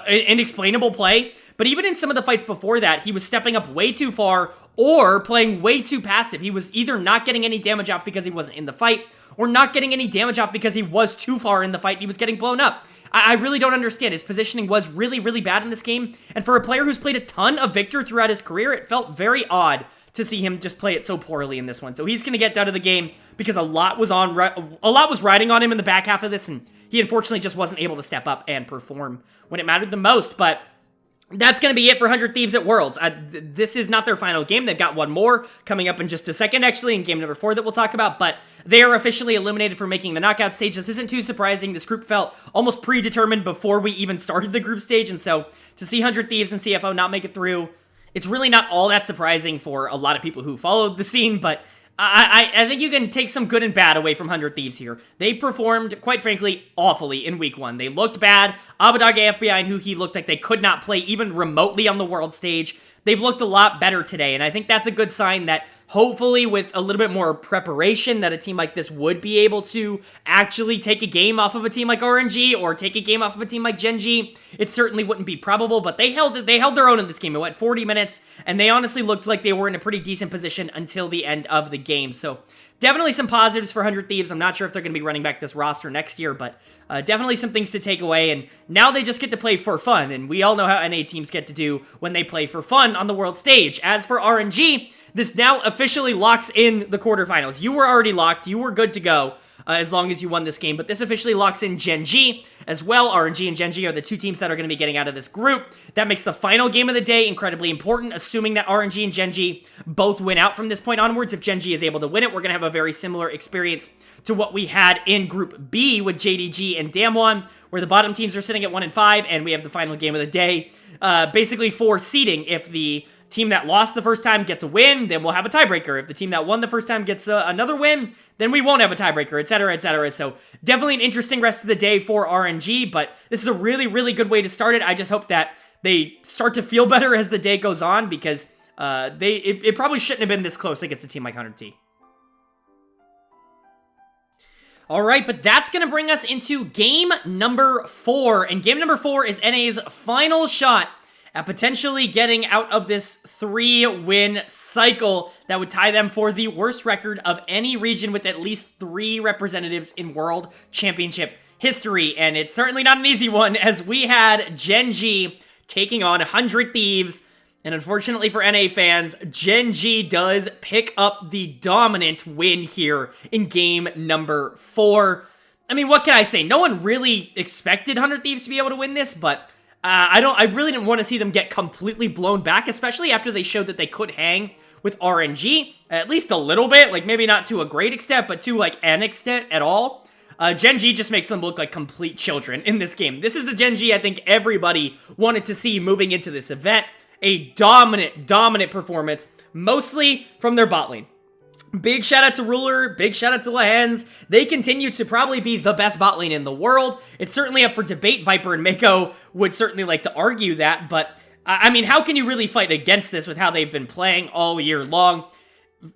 inexplainable play. But even in some of the fights before that, he was stepping up way too far or playing way too passive. He was either not getting any damage off because he wasn't in the fight, or not getting any damage off because he was too far in the fight and he was getting blown up. I really don't understand. His positioning was really, really bad in this game, and for a player who's played a ton of Victor throughout his career, it felt very odd to see him just play it so poorly in this one. So he's going to get out of the game because a lot was riding on him in the back half of this, and he unfortunately just wasn't able to step up and perform when it mattered the most. But that's going to be it for 100 Thieves at Worlds. This is not their final game. They've got one more coming up in just a second, actually, in game number 4 that we'll talk about, but they are officially eliminated for making the knockout stage. This isn't too surprising. This group felt almost predetermined before we even started the group stage, and so to see 100 Thieves and CFO not make it through, it's really not all that surprising for a lot of people who followed the scene, but I think you can take some good and bad away from 100 Thieves here. They performed, quite frankly, awfully in week 1. They looked bad. Abadage, FBI, and Huhi looked like they could not play even remotely on the world stage. They've looked a lot better today, and I think that's a good sign that hopefully with a little bit more preparation that a team like this would be able to actually take a game off of a team like RNG or take a game off of a team like Gen.G. It certainly wouldn't be probable, but they held their own in this game. It went 40 minutes, and they honestly looked like they were in a pretty decent position until the end of the game. So definitely some positives for 100 Thieves. I'm not sure if they're going to be running back this roster next year, but definitely some things to take away, and now they just get to play for fun, and we all know how NA teams get to do when they play for fun on the world stage. As for RNG, this now officially locks in the quarterfinals. You were already locked. You were good to go as long as you won this game, but this officially locks in Gen.G as well. RNG and Gen.G are the two teams that are going to be getting out of this group. That makes the final game of the day incredibly important, assuming that RNG and Gen.G both win out from this point onwards. If Gen.G is able to win it, we're going to have a very similar experience to what we had in Group B with JDG and Damwon, where the bottom teams are sitting at 1 and 5, and we have the final game of the day, basically for seeding. If the team that lost the first time gets a win, then we'll have a tiebreaker. If the team that won the first time gets another win, then we won't have a tiebreaker, etc., etc. So definitely an interesting rest of the day for RNG, but this is a really, really good way to start it. I just hope that they start to feel better as the day goes on, because it probably shouldn't have been this close against a team like 100T. All right, but that's going to bring us into game number 4, and game number 4 is NA's final shot at potentially getting out of this 3-win cycle that would tie them for the worst record of any region with at least 3 representatives in World Championship history. And it's certainly not an easy one, as we had Gen.G taking on 100 Thieves. And unfortunately for NA fans, Gen.G does pick up the dominant win here in game number 4. I mean, what can I say? No one really expected 100 Thieves to be able to win this, but I really didn't want to see them get completely blown back, especially after they showed that they could hang with RNG, at least a little bit, like maybe not to a great extent, but to like an extent at all. Gen.G just makes them look like complete children in this game. This is the Gen.G I think everybody wanted to see moving into this event. A dominant performance, mostly from their bot lane. Big shout out to Ruler, big shout out to Lehens. They continue to probably be the best bot lane in the world. It's certainly up for debate. Viper and Mako would certainly like to argue that, but I mean, how can you really fight against this with how they've been playing all year long?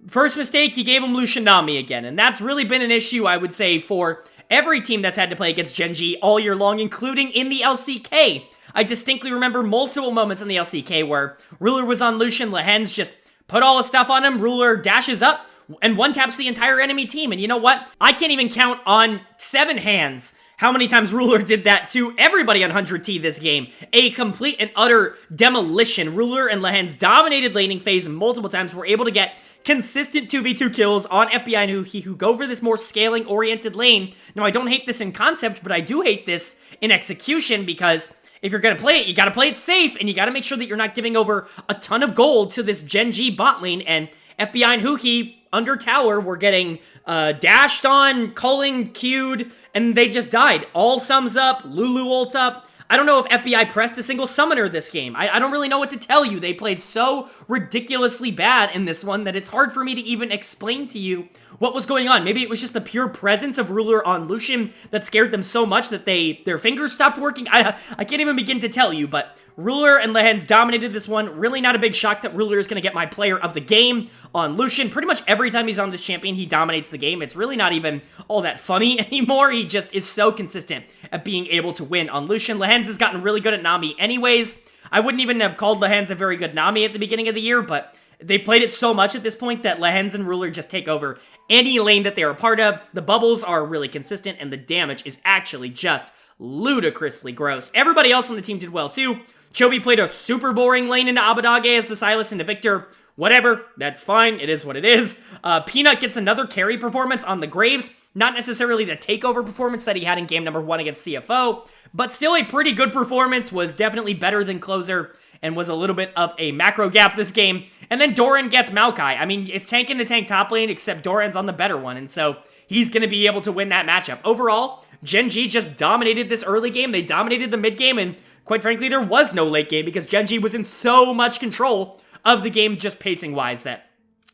First mistake, he gave him Lucian Nami again, and that's really been an issue, I would say, for every team that's had to play against Gen.G all year long, including in the LCK. I distinctly remember multiple moments in the LCK where Ruler was on Lucian, Lehens just put all his stuff on him, Ruler dashes up, and one-taps the entire enemy team. And you know what? I can't even count on 7 hands how many times Ruler did that to everybody on 100T this game. A complete and utter demolition. Ruler and Lehens dominated laning phase multiple times, were able to get consistent 2v2 kills on FBI and who go for this more scaling-oriented lane. Now, I don't hate this in concept, but I do hate this in execution, because if you're going to play it, you got to play it safe, and you got to make sure that you're not giving over a ton of gold to this Gen.G bot lane, and FBI and Huhi under tower were getting dashed on, culling, queued, and they just died. All sums up, Lulu ult up. I don't know if FBI pressed a single summoner this game. I don't really know what to tell you. They played so ridiculously bad in this one that it's hard for me to even explain to you what was going on. Maybe it was just the pure presence of Ruler on Lucian that scared them so much that their fingers stopped working. I can't even begin to tell you, but Ruler and Lehens dominated this one. Really not a big shock that Ruler is going to get my player of the game on Lucian. Pretty much every time he's on this champion, he dominates the game. It's really not even all that funny anymore. He just is so consistent at being able to win on Lucian. Lehens has gotten really good at Nami anyways. I wouldn't even have called Lehens a very good Nami at the beginning of the year, but they played it so much at this point that Lehens and Ruler just take over any lane that they are a part of. The bubbles are really consistent, and the damage is actually just ludicrously gross. Everybody else on the team did well too. Chovy played a super boring lane into Abadage as the Silas into Victor. Whatever, that's fine, it is what it is. Peanut gets another carry performance on the Graves. Not necessarily the takeover performance that he had in game number 1 against CFO, but still a pretty good performance. Was definitely better than Closer and was a little bit of a macro gap this game. And then Doran gets Maokai. I mean, it's tank into tank top lane, except Doran's on the better one, and so he's going to be able to win that matchup. Overall, Gen.G just dominated this early game. They dominated the mid game, and quite frankly, there was no late game because Gen.G was in so much control of the game just pacing-wise that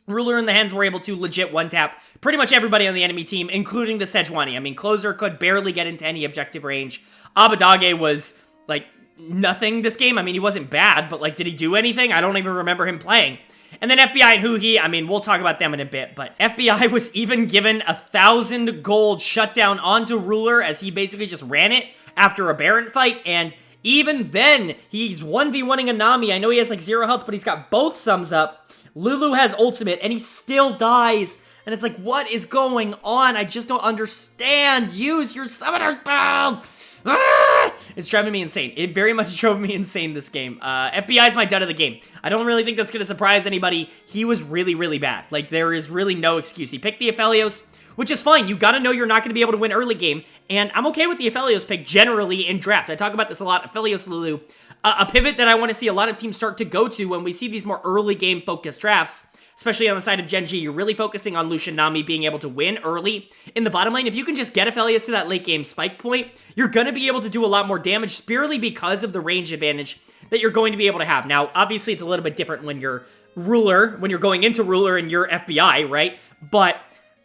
Ruler and the Hens were able to legit one-tap pretty much everybody on the enemy team, including the Sejuani. I mean, Closer could barely get into any objective range. Abadage was, like, nothing this game. I mean, he wasn't bad, but, like, did he do anything? I don't even remember him playing. And then FBI and Huhi, I mean, we'll talk about them in a bit, but FBI was even given 1,000 gold shutdown onto Ruler as he basically just ran it after a Baron fight, and even then, he's 1v1ing a Nami. I know he has like 0 health, but he's got both sums up. Lulu has ultimate, and he still dies. And it's like, what is going on? I just don't understand. Use your summoner spells! Ah! It's driving me insane. It very much drove me insane this game. FBI is my dud of the game. I don't really think that's going to surprise anybody. He was really, really bad. Like, there is really no excuse. He picked the Aphelios, which is fine. You gotta know you're not gonna be able to win early game, and I'm okay with the Aphelios pick generally in draft. I talk about this a lot. Aphelios Lulu, a pivot that I want to see a lot of teams start to go to when we see these more early game focused drafts, especially on the side of Gen.G. You're really focusing on Lucian Nami being able to win early in the bottom lane. If you can just get Aphelios to that late game spike point, you're gonna be able to do a lot more damage, purely because of the range advantage that you're going to be able to have. Now, obviously, it's a little bit different when you're Ruler, when you're going into Ruler and you're FBI, right? But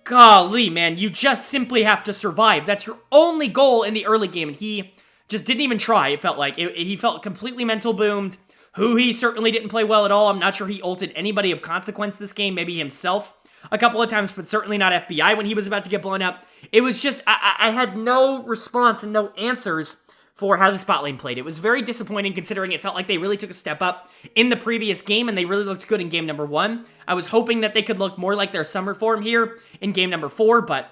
golly, man, you just simply have to survive. That's your only goal in the early game, and he just didn't even try, it felt like. He felt completely mental boomed. He certainly didn't play well at all. I'm not sure he ulted anybody of consequence this game, maybe himself a couple of times, but certainly not FBI when he was about to get blown up. It was just, I had no response and no answers for how the spot lane played. It was very disappointing considering it felt like they really took a step up in the previous game and they really looked good in game number 1. I was hoping that they could look more like their summer form here in game number 4, but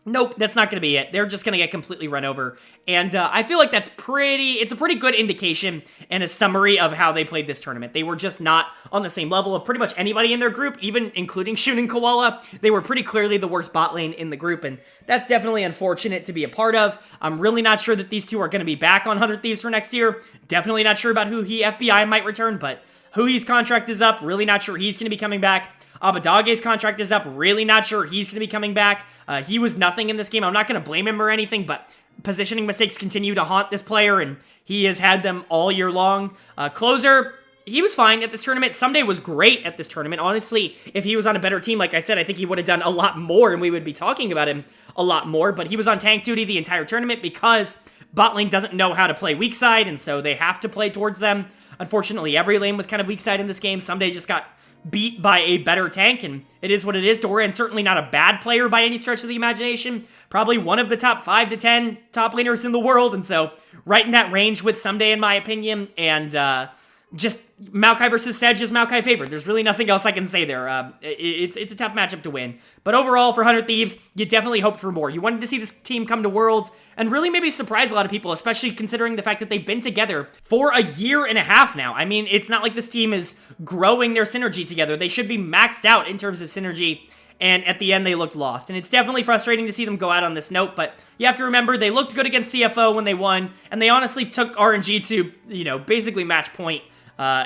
nope, that's not going to be it. They're just going to get completely run over. And I feel like it's a pretty good indication and a summary of how they played this tournament. They were just not on the same level of pretty much anybody in their group, even including Shun and Koala. They were pretty clearly the worst bot lane in the group, and that's definitely unfortunate to be a part of. I'm really not sure that these two are going to be back on 100 Thieves for next year. Definitely not sure about FBI might return, but Hui's contract is up. Really not sure he's going to be coming back. Abadage's contract is up. Really not sure he's going to be coming back. He was nothing in this game. I'm not going to blame him or anything, but positioning mistakes continue to haunt this player, and he has had them all year long. Closer, he was fine at this tournament. Someday was great at this tournament. Honestly, if he was on a better team, like I said, I think he would have done a lot more, and we would be talking about him a lot more, but he was on tank duty the entire tournament because bot lane doesn't know how to play weak side, and so they have to play towards them. Unfortunately, every lane was kind of weak side in this game. Someday just got beat by a better tank, and it is what it is. Doran certainly not a bad player by any stretch of the imagination. Probably one of the top 5 to 10 top laners in the world, and so right in that range with Someday, in my opinion, and just Maokai versus Sedge is Maokai favored. There's really nothing else I can say there. It's a tough matchup to win. But overall, for 100 Thieves, you definitely hoped for more. You wanted to see this team come to Worlds and really maybe surprise a lot of people, especially considering the fact that they've been together for a year and a half now. I mean, it's not like this team is growing their synergy together. They should be maxed out in terms of synergy, and at the end, they looked lost. And it's definitely frustrating to see them go out on this note, but you have to remember, they looked good against CFO when they won, and they honestly took RNG to, basically match point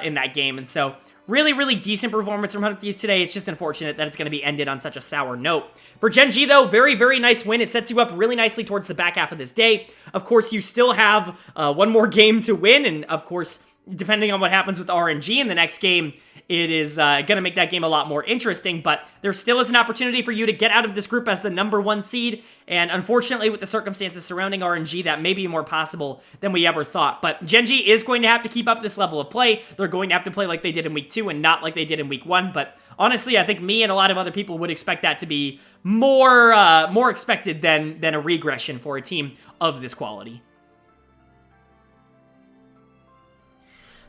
in that game. And so really, really decent performance from 100 Thieves today. It's just unfortunate that it's going to be ended on such a sour note. For Gen.G, though, very, very nice win. It sets you up really nicely towards the back half of this day. Of course, you still have one more game to win, and of course, depending on what happens with RNG in the next game, it is going to make that game a lot more interesting, but there still is an opportunity for you to get out of this group as the number 1 seed, and unfortunately with the circumstances surrounding RNG, that may be more possible than we ever thought. But Gen.G is going to have to keep up this level of play. They're going to have to play like they did in week 2 and not like they did in week 1, but honestly, I think me and a lot of other people would expect that to be more expected than a regression for a team of this quality.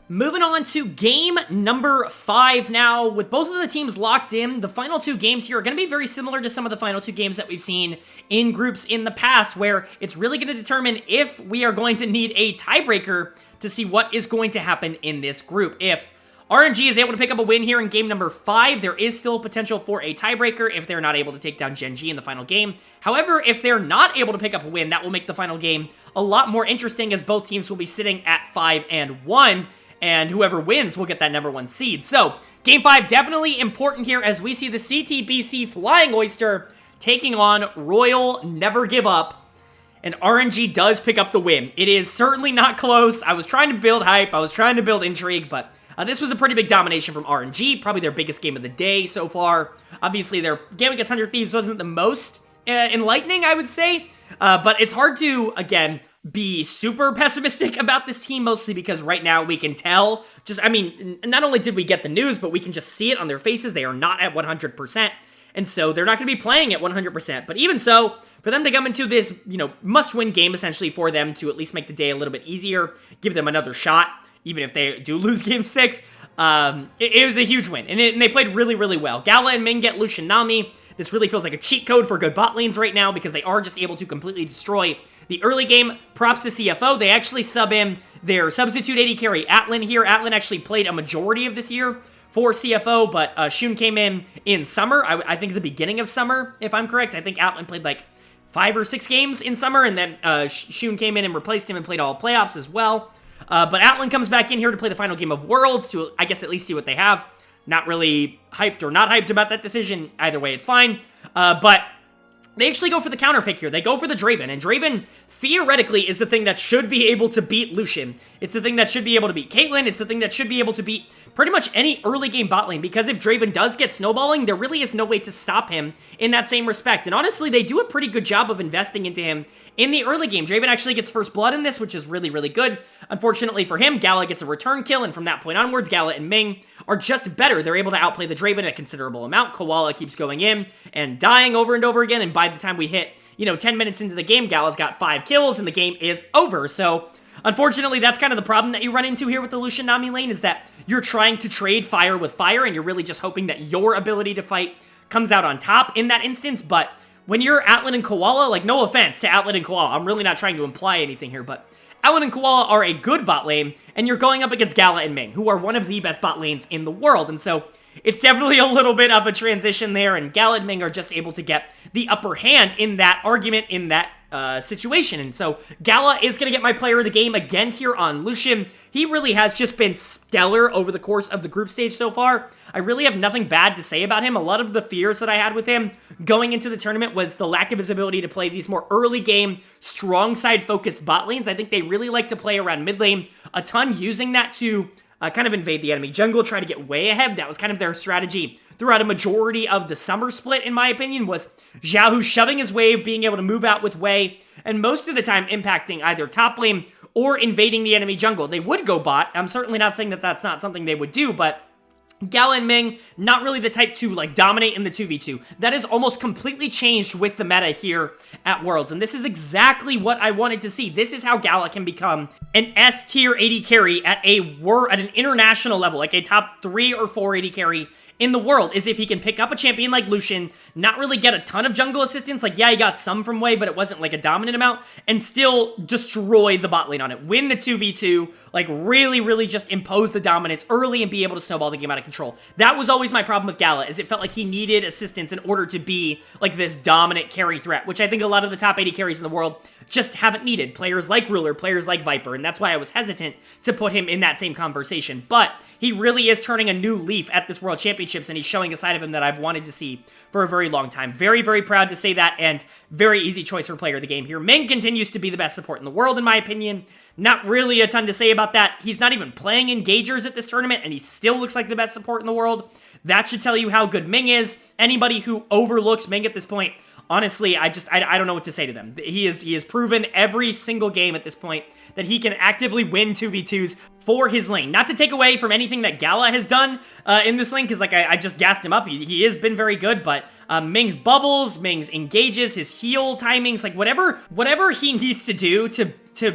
Moving on to game number 5 now. With both of the teams locked in, the final 2 games here are going to be very similar to some of the final 2 games that we've seen in groups in the past, where it's really going to determine if we are going to need a tiebreaker to see what is going to happen in this group. If RNG is able to pick up a win here in game number 5, there is still potential for a tiebreaker if they're not able to take down Gen.G in the final game. However, if they're not able to pick up a win, that will make the final game a lot more interesting, as both teams will be sitting at 5-1. And whoever wins will get that number 1 seed. So, Game 5 definitely important here as we see the CTBC Flying Oyster taking on Royal Never Give Up. And RNG does pick up the win. It is certainly not close. I was trying to build hype. I was trying to build intrigue, but this was a pretty big domination from RNG. Probably their biggest game of the day so far. Obviously, their game against 100 Thieves wasn't the most enlightening, I would say. But it's hard to, again, be super pessimistic about this team, mostly because right now we can tell, not only did we get the news, but we can just see it on their faces. They are not at 100%, and so they're not going to be playing at 100%. But even so, for them to come into this, must-win game, essentially, for them to at least make the day a little bit easier, give them another shot, even if they do lose Game 6, it was a huge win, and they played really, really well. Gala and Ming get Lucian Nami. This really feels like a cheat code for good bot lanes right now, because they are just able to completely destroy the early game. Props to CFO. They actually sub in their substitute AD carry, Atlan, here. Atlan actually played a majority of this year for CFO, but Shun came in summer. I think the beginning of summer, if I'm correct. I think Atlan played like 5 or 6 games in summer, and then Shun came in and replaced him and played all playoffs as well. But Atlan comes back in here to play the final game of Worlds to, I guess, at least see what they have. Not really hyped or not hyped about that decision. Either way, it's fine. But they actually go for the counter pick here. They go for the Draven, and Draven, theoretically, is the thing that should be able to beat Lucian. It's the thing that should be able to beat Caitlyn. It's the thing that should be able to beat pretty much any early game bot lane, because if Draven does get snowballing, there really is no way to stop him in that same respect. And honestly, they do a pretty good job of investing into him in the early game. Draven actually gets first blood in this, which is really, really good. Unfortunately for him, Gala gets a return kill, and from that point onwards, Gala and Ming are just better. They're able to outplay the Draven a considerable amount. Koala keeps going in and dying over and over again, and by the time we hit, 10 minutes into the game, Gala's got 5 kills, and the game is over. So, unfortunately, that's kind of the problem that you run into here with the Lucian Nami lane, is that you're trying to trade fire with fire, and you're really just hoping that your ability to fight comes out on top in that instance. But when you're Atlan and Koala, like, no offense to Atlan and Koala, I'm really not trying to imply anything here, but Atlan and Koala are a good bot lane, and you're going up against Gala and Ming, who are one of the best bot lanes in the world, and so it's definitely a little bit of a transition there, and Gala and Ming are just able to get the upper hand in that argument, in that situation. And so Gala is going to get my player of the game again here on Lucian. He really has just been stellar over the course of the group stage so far. I really have nothing bad to say about him. A lot of the fears that I had with him going into the tournament was the lack of his ability to play these more early game, strong side focused bot lanes. I think they really like to play around mid lane a ton, using that to kind of invade the enemy jungle, try to get way ahead. That was kind of their strategy throughout a majority of the summer split, in my opinion, was Xiaohu shoving his wave, being able to move out with Wei, and most of the time impacting either top lane or invading the enemy jungle. They would go bot. I'm certainly not saying that that's not something they would do, but Gala and Ming, not really the type to dominate in the 2v2. That is almost completely changed with the meta here at Worlds, and this is exactly what I wanted to see. This is how Gala can become an S tier AD carry at an international level, like a top 3 or 4 AD carry in the world, is if he can pick up a champion like Lucian, not really get a ton of jungle assistance, like, yeah, he got some from Wei, but it wasn't like a dominant amount, and still destroy the bot lane on it, win the 2v2, like, really, really just impose the dominance early and be able to snowball the game out of control. That was always my problem with Gala, is it felt like he needed assistance in order to be, like, this dominant carry threat, which I think a lot of the top 80 carries in the world just haven't needed players like Ruler, players like Viper, and that's why I was hesitant to put him in that same conversation. But he really is turning a new leaf at this World Championships, and he's showing a side of him that I've wanted to see for a very long time. Very, very proud to say that, and very easy choice for player of the game here. Ming continues to be the best support in the world, in my opinion. Not really a ton to say about that. He's not even playing engagers at this tournament, and he still looks like the best support in the world. That should tell you how good Ming is. Anybody who overlooks Ming at this point, honestly, I don't know what to say to them. He is proven every single game at this point that he can actively win 2v2s for his lane. Not to take away from anything that Gala has done in this lane, because like I just gassed him up. He has been very good, but Ming's bubbles, Ming's engages, his heal timings, like whatever he needs to do to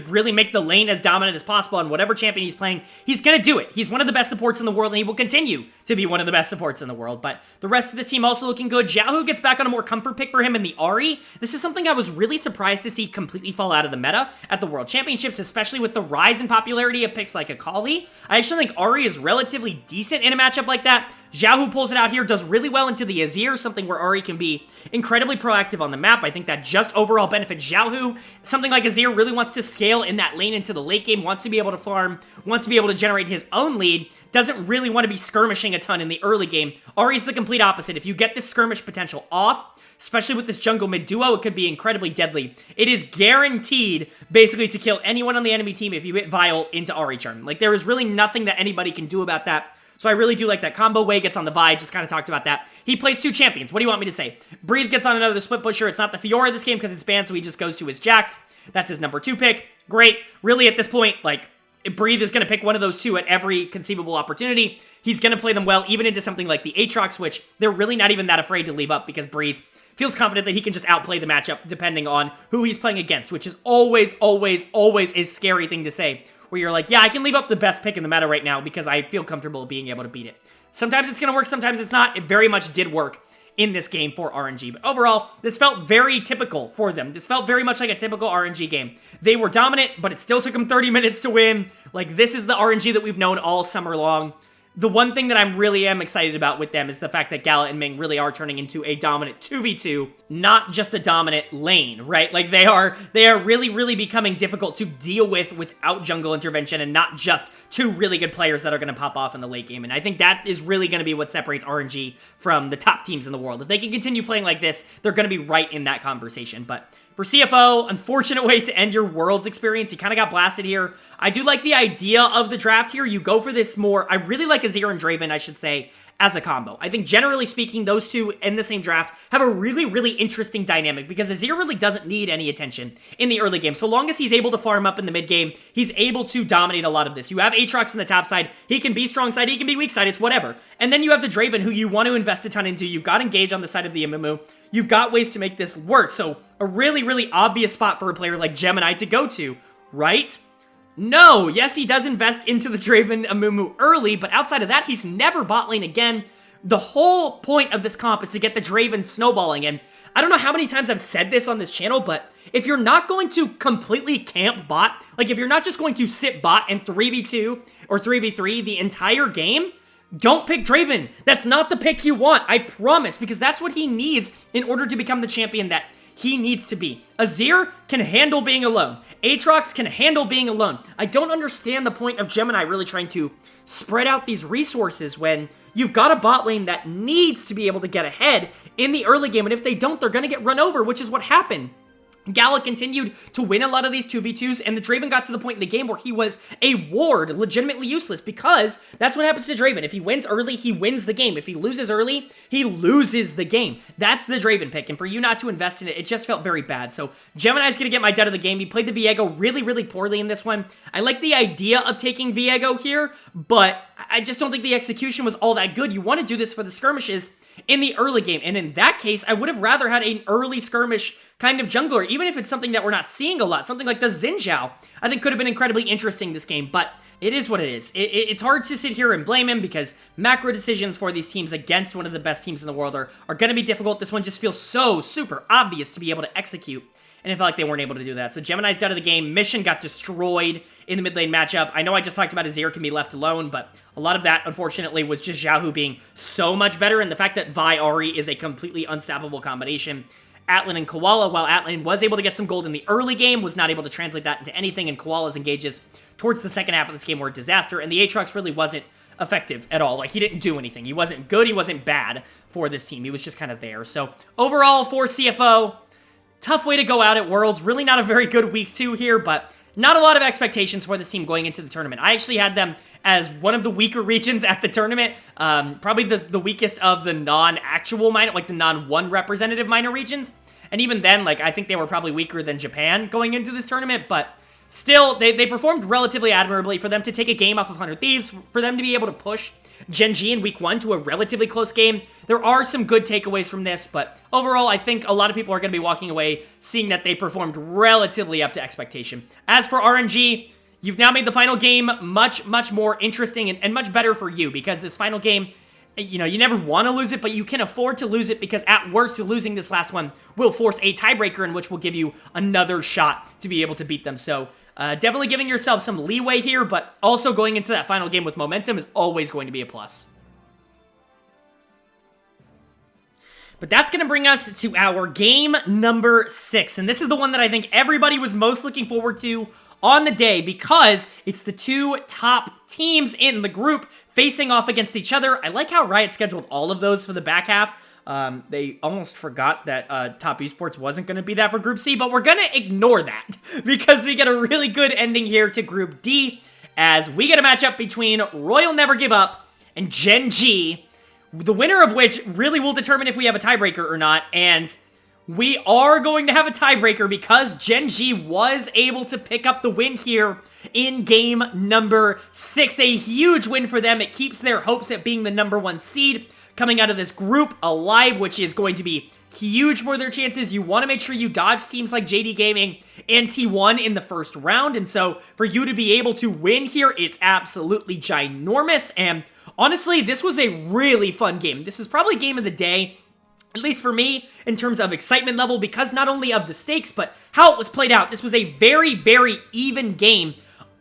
really make the lane as dominant as possible on whatever champion he's playing, he's gonna do it. He's one of the best supports in the world, and he will continue to be one of the best supports in the world. But the rest of this team also looking good. Xiaohu gets back on a more comfort pick for him in the Ahri. This is something I was really surprised to see completely fall out of the meta at the World Championships, especially with the rise in popularity of picks like Akali. I actually think Ahri is relatively decent in a matchup like that. Xiaohu pulls it out here, does really well into the Azir, something where Ahri can be incredibly proactive on the map. I think that just overall benefits Xiaohu. Something like Azir really wants to scale in that lane into the late game, wants to be able to farm, wants to be able to generate his own lead, doesn't really want to be skirmishing a ton in the early game. Ahri's the complete opposite. If you get this skirmish potential off, especially with this jungle mid duo, it could be incredibly deadly. It is guaranteed, basically, to kill anyone on the enemy team if you hit Vial into Ahri Charm. Like, there is really nothing that anybody can do about that. So I really do like that combo. Wei gets on the Vi, just kind of talked about that. He plays two champions. What do you want me to say? Breathe gets on another split pusher. It's not the Fiora this game because it's banned, so he just goes to his Jax. That's his number 2 pick. Great. Really, at this point, like, Breathe is going to pick one of those two at every conceivable opportunity. He's going to play them well, even into something like the Aatrox, which they're really not even that afraid to leave up because Breathe feels confident that he can just outplay the matchup depending on who he's playing against, which is always, always, always a scary thing to say, where you're like, yeah, I can leave up the best pick in the meta right now because I feel comfortable being able to beat it. Sometimes it's going to work, sometimes it's not. It very much did work in this game for RNG. But overall, this felt very typical for them. This felt very much like a typical RNG game. They were dominant, but it still took them 30 minutes to win. Like, this is the RNG that we've known all summer long. The one thing that I really am excited about with them is the fact that Gala and Ming really are turning into a dominant 2v2, not just a dominant lane, right? Like, they are really, really becoming difficult to deal with without jungle intervention and not just two really good players that are going to pop off in the late game. And I think that is really going to be what separates RNG from the top teams in the world. If they can continue playing like this, they're going to be right in that conversation. But for CFO, unfortunate way to end your Worlds experience. You kind of got blasted here. I do like the idea of the draft here. You go for this more. I really like Azir and Draven, I should say, as a combo. I think generally speaking, those two in the same draft have a really, really interesting dynamic because Azir really doesn't need any attention in the early game. So long as he's able to farm up in the mid game, he's able to dominate a lot of this. You have Aatrox in the top side. He can be strong side. He can be weak side. It's whatever. And then you have the Draven who you want to invest a ton into. You've got Engage on the side of the Amumu. You've got ways to make this work. So a really, really obvious spot for a player like Gemini to go to, right? No, yes, he does invest into the Draven Amumu early, but outside of that, he's never bot lane again. The whole point of this comp is to get the Draven snowballing, and I don't know how many times I've said this on this channel, but if you're not going to completely camp bot, like if you're not just going to sit bot and 3v2 or 3v3 the entire game, don't pick Draven. That's not the pick you want, I promise, because that's what he needs in order to become the champion that he needs to be. Azir can handle being alone. Aatrox can handle being alone. I don't understand the point of Gemini really trying to spread out these resources when you've got a bot lane that needs to be able to get ahead in the early game, and if they don't, they're going to get run over, which is what happened. Gala continued to win a lot of these 2v2s, and the Draven got to the point in the game where he was a ward, legitimately useless, because that's what happens to Draven. If he wins early, he wins the game. If he loses early, he loses the game. That's the Draven pick, and for you not to invest in it, it just felt very bad. So Gemini's going to get my dud of the game. He played the Viego really, really poorly in this one. I like the idea of taking Viego here, but I just don't think the execution was all that good. You want to do this for the skirmishes in the early game, and in that case, I would have rather had an early skirmish kind of jungler, even if it's something that we're not seeing a lot, something like the Xin Zhao, I think could have been incredibly interesting this game, but it is what it is. It's hard to sit here and blame him because macro decisions for these teams against one of the best teams in the world are going to be difficult. This one just feels so super obvious to be able to execute, and it felt like they weren't able to do that. So Gemini's done of the game. Mission got destroyed in the mid lane matchup. I know I just talked about Azir can be left alone, but a lot of that, unfortunately, was just Xiaohu being so much better, and the fact that Vi Ahri is a completely unstoppable combination. Atlan and Koala, while Atlan was able to get some gold in the early game, was not able to translate that into anything, and Koala's engages towards the second half of this game were a disaster, and the Aatrox really wasn't effective at all. Like, he didn't do anything. He wasn't good, he wasn't bad for this team. He was just kind of there. So, overall, for CFO, tough way to go out at Worlds. Really not a very good week 2 here, but not a lot of expectations for this team going into the tournament. I actually had them as one of the weaker regions at the tournament. Probably the weakest of the non-actual minor, like the non-1 representative minor regions. And even then, like, I think they were probably weaker than Japan going into this tournament, but still, they performed relatively admirably. For them to take a game off of 100 Thieves, for them to be able to push Gen.G in week 1 to a relatively close game, there are some good takeaways from this, but overall, I think a lot of people are going to be walking away seeing that they performed relatively up to expectation. As for RNG, you've now made the final game much, much more interesting and much better for you, because this final game, you know, you never want to lose it, but you can afford to lose it, because at worst, losing this last one will force a tiebreaker, in which will give you another shot to be able to beat them. So definitely giving yourself some leeway here, but also going into that final game with momentum is always going to be a plus. But that's going to bring us to our game number 6, and this is the one that I think everybody was most looking forward to on the day, because it's the 2 top teams in the group facing off against each other. I like how Riot scheduled all of those for the back half. They almost forgot that Top Esports wasn't going to be that for Group C, but we're going to ignore that because we get a really good ending here to Group D, as we get a matchup between Royal Never Give Up and Gen.G, the winner of which really will determine if we have a tiebreaker or not, and we are going to have a tiebreaker because Gen.G was able to pick up the win here in game number 6. A huge win for them. It keeps their hopes at being the number 1 seed coming out of this group alive, which is going to be huge for their chances. You want to make sure you dodge teams like JD Gaming and T1 in the first round, and so for you to be able to win here, it's absolutely ginormous. And honestly, this was a really fun game. This was probably game of the day, at least for me, in terms of excitement level, because not only of the stakes, but how it was played out. This was a very, very even game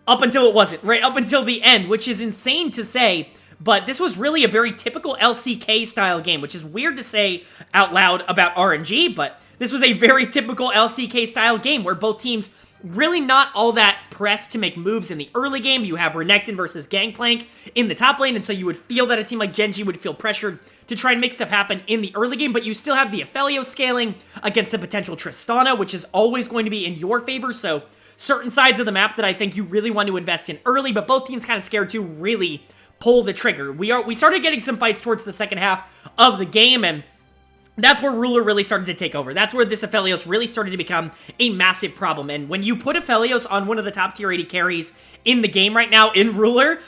up until it wasn't, right? Up until the end, which is insane to say, but this was really a very typical LCK style game, which is weird to say out loud about RNG, but this was a very typical LCK style game where both teams really not all that pressed to make moves in the early game. You have Renekton versus Gangplank in the top lane, and so you would feel that a team like Gen.G would feel pressured to try and make stuff happen in the early game, but you still have the Aphelios scaling against the potential Tristana, which is always going to be in your favor, so certain sides of the map that I think you really want to invest in early, but both teams kind of scared to really pull the trigger. We started getting some fights towards the second half of the game, and that's where Ruler really started to take over. That's where this Aphelios really started to become a massive problem. And when you put Aphelios on one of the top tier AD carries in the game right now in Ruler,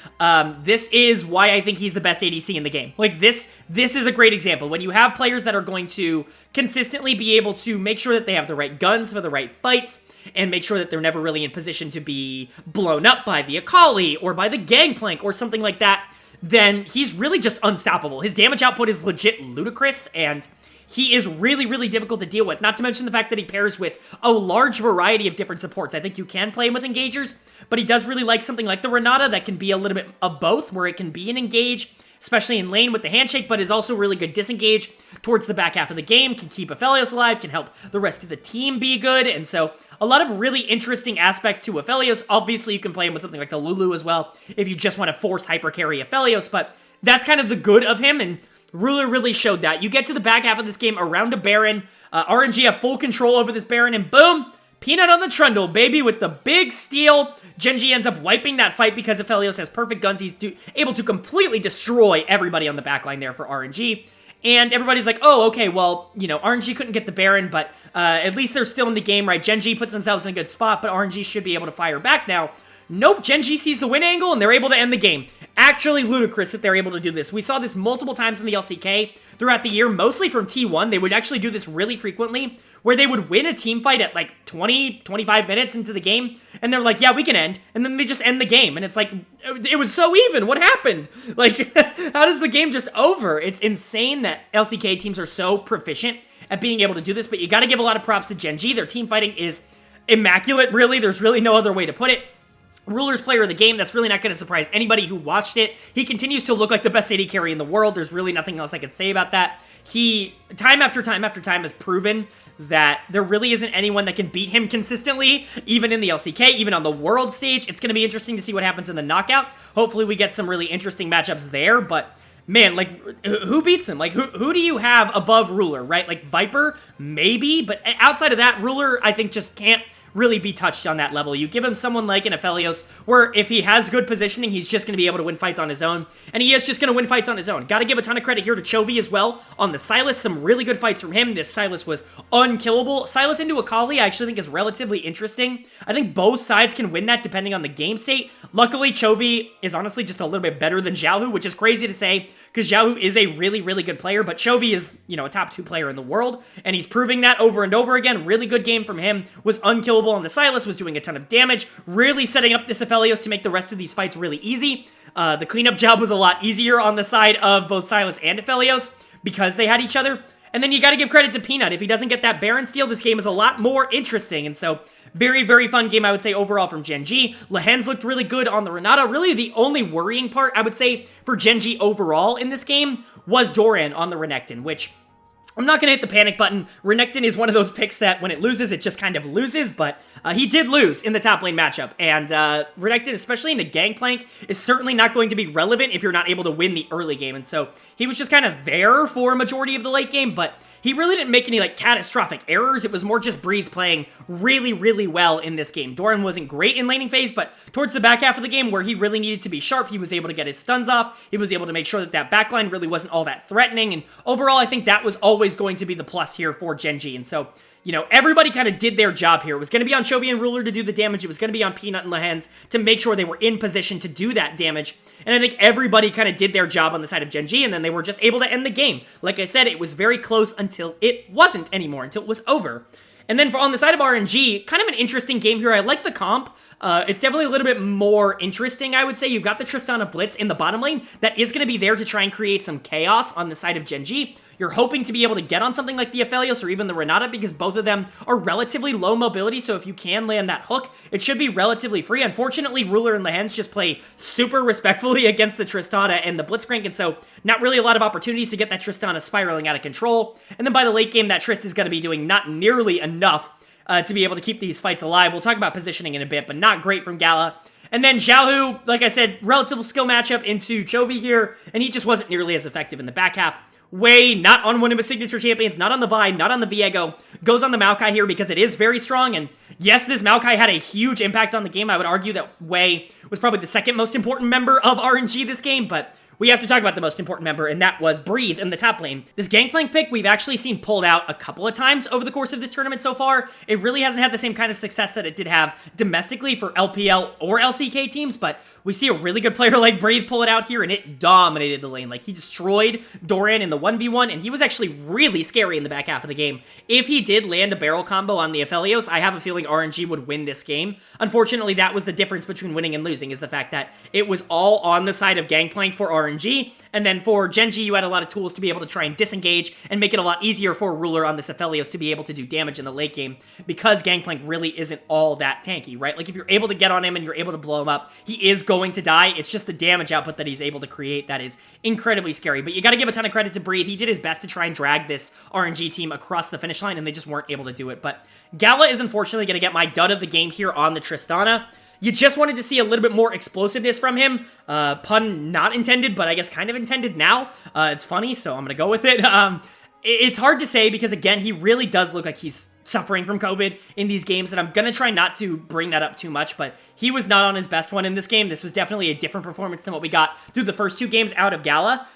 this is why I think he's the best ADC in the game. Like, this is a great example. When you have players that are going to consistently be able to make sure that they have the right guns for the right fights, and make sure that they're never really in position to be blown up by the Akali or by the Gangplank or something like that, then he's really just unstoppable. His damage output is legit ludicrous, and he is really, really difficult to deal with. Not to mention the fact that he pairs with a large variety of different supports. I think you can play him with engagers, but he does really like something like the Renata that can be a little bit of both, where it can be an engage, especially in lane with the handshake, but is also really good disengage towards the back half of the game, can keep Aphelios alive, can help the rest of the team be good, and so a lot of really interesting aspects to Aphelios. Obviously, you can play him with something like the Lulu as well, if you just want to force hyper carry Aphelios, but that's kind of the good of him, and Ruler really showed that. You get to the back half of this game around a Baron, RNG have full control over this Baron, and boom, peanut on the trundle, baby, with the big steal. Gen.G ends up wiping that fight because Aphelios has perfect guns. He's able to completely destroy everybody on the backline there for RNG. And everybody's like, oh, okay, well, you know, RNG couldn't get the Baron, but at least they're still in the game, right? Gen.G puts themselves in a good spot, but RNG should be able to fire back now. Nope, Gen.G sees the win angle, and they're able to end the game. Actually ludicrous that they're able to do this. We saw this multiple times in the LCK throughout the year, mostly from T1. They would actually do this really frequently, where they would win a team fight at like 20, 25 minutes into the game, and they're like, yeah, we can end, and then they just end the game, and it's like, it was so even, what happened? Like, how does the game just over? It's insane that LCK teams are so proficient at being able to do this, but you gotta give a lot of props to Gen.G. Their team fighting is immaculate, really. There's really no other way to put it. Ruler's player of the game, that's really not going to surprise anybody who watched it. He continues to look like the best AD carry in the world. There's really nothing else I can say about that. He, time after time after time, has proven that there really isn't anyone that can beat him consistently, even in the LCK, even on the world stage. It's going to be interesting to see what happens in the knockouts. Hopefully we get some really interesting matchups there, but man, like, who beats him? Like, who do you have above Ruler, right? Like, Viper, maybe, but outside of that, Ruler, I think, just can't really be touched on that level. You give him someone like an Aphelios, where if he has good positioning, he's just going to be able to win fights on his own, and he is just going to win fights on his own. Got to give a ton of credit here to Chovy as well on the Sylas. Some really good fights from him. This Sylas was unkillable. Sylas into Akali, I actually think is relatively interesting. I think both sides can win that depending on the game state. Luckily, Chovy is honestly just a little bit better than Xiaohu, which is crazy to say, because Xiaohu is a really, really good player, but Chovy is, you know, a top 2 player in the world, and he's proving that over and over again. Really good game from him. Was unkillable on the Sylas, was doing a ton of damage, really setting up this Aphelios to make the rest of these fights really easy. The cleanup job was a lot easier on the side of both Sylas and Aphelios because they had each other. And then you got to give credit to Peanut. If he doesn't get that Baron steal, this game is a lot more interesting. And so, very, very fun game, I would say, overall from Gen.G. Lehens looked really good on the Renata. Really, the only worrying part, I would say, for Gen.G overall in this game was Doran on the Renekton, which I'm not going to hit the panic button. Renekton is one of those picks that when it loses, it just kind of loses, but he did lose in the top lane matchup, and Renekton, especially in the Gangplank, is certainly not going to be relevant if you're not able to win the early game, and so he was just kind of there for a majority of the late game, but he really didn't make any, like, catastrophic errors. It was more just Breathe playing really, really well in this game. Doran wasn't great in laning phase, but towards the back half of the game where he really needed to be sharp, he was able to get his stuns off. He was able to make sure that that backline really wasn't all that threatening, and overall, I think that was always going to be the plus here for Gen.G, and so, you know, everybody kind of did their job here. It was going to be on Chovy and Ruler to do the damage. It was going to be on Peanut and Lehens to make sure they were in position to do that damage. And I think everybody kind of did their job on the side of Gen.G, and then they were just able to end the game. Like I said, it was very close until it wasn't anymore, until it was over. And then on the side of RNG, kind of an interesting game here. I like the comp. It's definitely a little bit more interesting, I would say. You've got the Tristana Blitz in the bottom lane that is going to be there to try and create some chaos on the side of Gen.G. You're hoping to be able to get on something like the Aphelios or even the Renata because both of them are relatively low mobility, so if you can land that hook, it should be relatively free. Unfortunately, Ruler and Lehens just play super respectfully against the Tristana and the Blitzcrank, and so not really a lot of opportunities to get that Tristana spiraling out of control. And then by the late game, that Trist is going to be doing not nearly enough to be able to keep these fights alive. We'll talk about positioning in a bit, but not great from Gala. And then Xiaohu, like I said, relative skill matchup into Chovy here, and he just wasn't nearly as effective in the back half. Wei, not on one of his signature champions, not on the Vi, not on the Viego, goes on the Maokai here because it is very strong, and yes, this Maokai had a huge impact on the game. I would argue that Wei was probably the second most important member of RNG this game, but we have to talk about the most important member, and that was Breathe in the top lane. This Gangplank pick we've actually seen pulled out a couple of times over the course of this tournament so far. It really hasn't had the same kind of success that it did have domestically for LPL or LCK teams, but we see a really good player like Breathe pull it out here, and it dominated the lane. Like, he destroyed Doran in the 1v1, and he was actually really scary in the back half of the game. If he did land a barrel combo on the Aphelios, I have a feeling RNG would win this game. Unfortunately, that was the difference between winning and losing, is the fact that it was all on the side of Gangplank for RNG, and then for Gen.G, you had a lot of tools to be able to try and disengage and make it a lot easier for Ruler on this Aphelios to be able to do damage in the late game because Gangplank really isn't all that tanky, right? Like, if you're able to get on him and you're able to blow him up, he is going to die. It's just the damage output that he's able to create that is incredibly scary. But you got to give a ton of credit to Breathe. He did his best to try and drag this RNG team across the finish line, and they just weren't able to do it. But Gala is unfortunately going to get my dud of the game here on the Tristana. You just wanted to see a little bit more explosiveness from him. Pun not intended, but I guess kind of intended now. It's funny, so I'm going to go with it. It's hard to say because, again, he really does look like he's suffering from COVID in these games, and I'm going to try not to bring that up too much, but he was not on his best one in this game. This was definitely a different performance than what we got through the first 2 games out of Gala.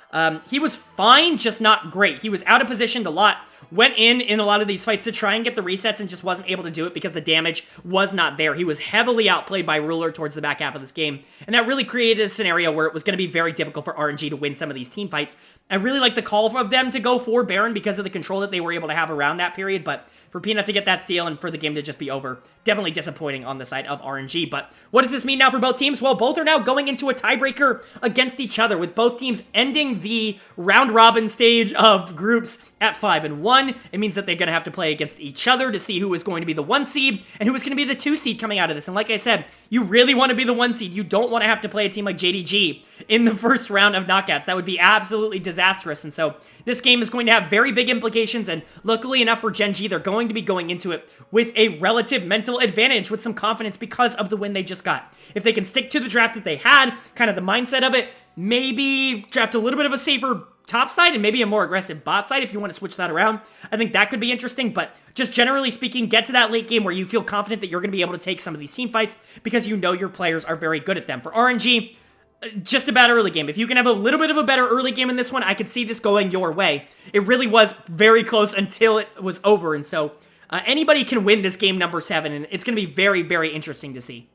He was fine, just not great. He was out of position a lot. Went in a lot of these fights to try and get the resets and just wasn't able to do it because the damage was not there. He was heavily outplayed by Ruler towards the back half of this game, and that really created a scenario where it was going to be very difficult for RNG to win some of these team fights. I really like the call of them to go for Baron because of the control that they were able to have around that period, but for Peanut to get that steal and for the game to just be over, definitely disappointing on the side of RNG. But what does this mean now for both teams? Well, both are now going into a tiebreaker against each other, with both teams ending the round-robin stage of groups at 5-1. 1, it means that they're going to have to play against each other to see who is going to be the 1 seed and who is going to be the 2 seed coming out of this. And like I said, you really want to be the 1 seed. You don't want to have to play a team like Gen.G in the first round of knockouts. That would be absolutely disastrous. And so this game is going to have very big implications, and luckily enough for Gen.G, they're going to be going into it with a relative mental advantage, with some confidence because of the win they just got. If they can stick to the draft that they had, kind of the mindset of it, maybe draft a little bit of a safer top side and maybe a more aggressive bot side if you want to switch that around. I think that could be interesting, but just generally speaking, get to that late game where you feel confident that you're going to be able to take some of these team fights because you know your players are very good at them. For RNG, just a bad early game. If you can have a little bit of a better early game in this one, I could see this going your way. It really was very close until it was over, and so anybody can win this game number 7, and it's going to be very, very interesting to see.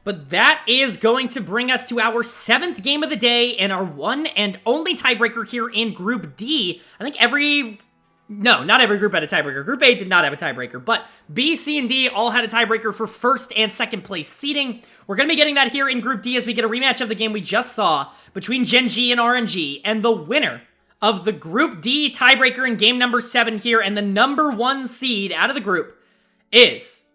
But that is going to bring us to our 7th game of the day and our one and only tiebreaker here in Group D. I think no, not every group had a tiebreaker. Group A did not have a tiebreaker, but B, C, and D all had a tiebreaker for 1st and 2nd place seeding. We're going to be getting that here in Group D as we get a rematch of the game we just saw between Gen.G and RNG, and the winner of the Group D tiebreaker in game number 7 here and the number 1 seed out of the group is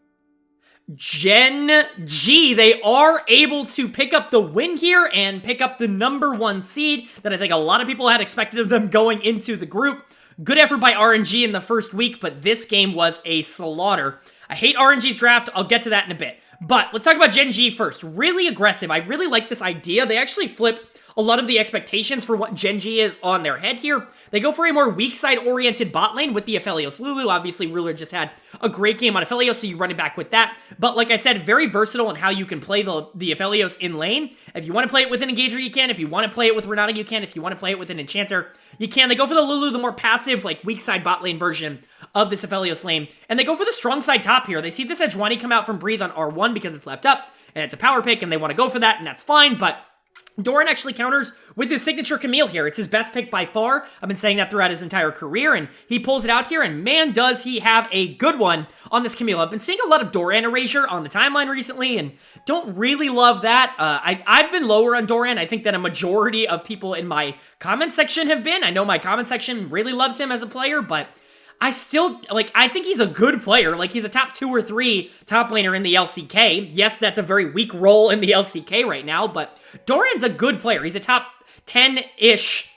Gen.G. They are able to pick up the win here and pick up the number 1 seed that I think a lot of people had expected of them going into the group. Good effort by RNG in the first week, but this game was a slaughter. I hate RNG's draft. I'll get to that in a bit. But let's talk about Gen.G first. Really aggressive. I really like this idea. They actually flip a lot of the expectations for what Gen.G is on their head here. They go for a more weak side oriented bot lane with the Aphelios Lulu. Obviously, Ruler just had a great game on Aphelios, so you run it back with that. But like I said, very versatile in how you can play the Aphelios in lane. If you want to play it with an Engager, you can. If you want to play it with Renata, you can. If you want to play it with an Enchanter, you can. They go for the Lulu, the more passive, like weak side bot lane version of this Aphelios lane. And they go for the strong side top here. They see this Edgewani come out from Breathe on R1 because it's left up, and it's a power pick, and they want to go for that, and that's fine, but Doran actually counters with his signature Camille here. It's his best pick by far. I've been saying that throughout his entire career, and he pulls it out here, and man, does he have a good one on this Camille. I've been seeing a lot of Doran erasure on the timeline recently, and don't really love that. I've been lower on Doran. I think that a majority of people in my comment section have been. I know my comment section really loves him as a player, but I still, I think he's a good player. He's a top 2 or 3 top laner in the LCK. Yes, that's a very weak role in the LCK right now, but Doran's a good player. He's a top 10-ish,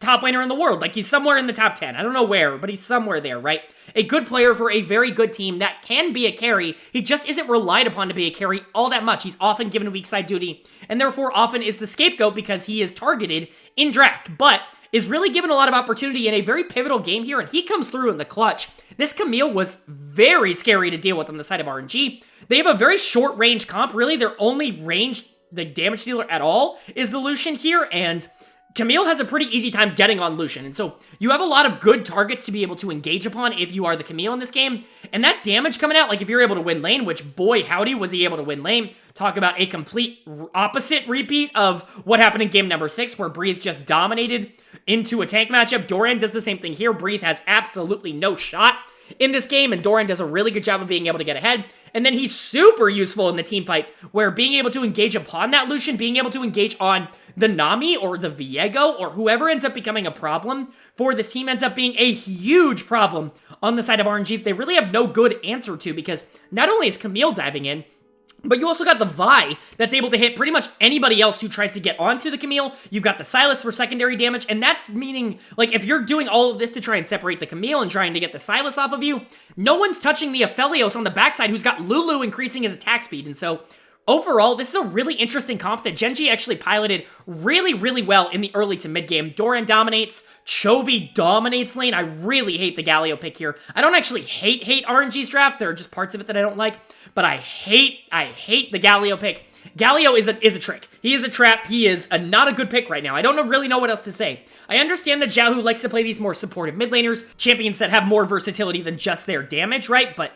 top laner in the world. He's somewhere in the top 10. I don't know where, but he's somewhere there, right? A good player for a very good team that can be a carry. He just isn't relied upon to be a carry all that much. He's often given weak side duty, and therefore often is the scapegoat because he is targeted in draft. But is really given a lot of opportunity in a very pivotal game here, and he comes through in the clutch. This Camille was very scary to deal with on the side of RNG. They have a very short range comp. Really, their only range, the damage dealer at all, is the Lucian here, and Camille has a pretty easy time getting on Lucian, and so you have a lot of good targets to be able to engage upon if you are the Camille in this game, and that damage coming out, if you're able to win lane, which boy howdy was he able to win lane. Talk about a complete opposite repeat of what happened in game number 6, where Breathe just dominated into a tank matchup. Doran does the same thing here. Breathe has absolutely no shot in this game, and Doran does a really good job of being able to get ahead. And then he's super useful in the team fights, where being able to engage upon that Lucian, being able to engage on the Nami or the Viego or whoever ends up becoming a problem for this team ends up being a huge problem on the side of RNG. They really have no good answer to, because not only is Camille diving in, but you also got the Vi that's able to hit pretty much anybody else who tries to get onto the Camille. You've got the Sylas for secondary damage, and that's meaning, if you're doing all of this to try and separate the Camille and trying to get the Sylas off of you, no one's touching the Aphelios on the backside who's got Lulu increasing his attack speed, and so overall, this is a really interesting comp that Gen.G actually piloted really, really well in the early to mid game. Doran dominates, Chovy dominates lane. I really hate the Galio pick here. I don't actually hate RNG's draft. There are just parts of it that I don't like, but I hate the Galio pick. Galio is a trick. He is a trap. He is not a good pick right now. I don't really know what else to say. I understand that Xiaohu likes to play these more supportive mid laners, champions that have more versatility than just their damage, right? But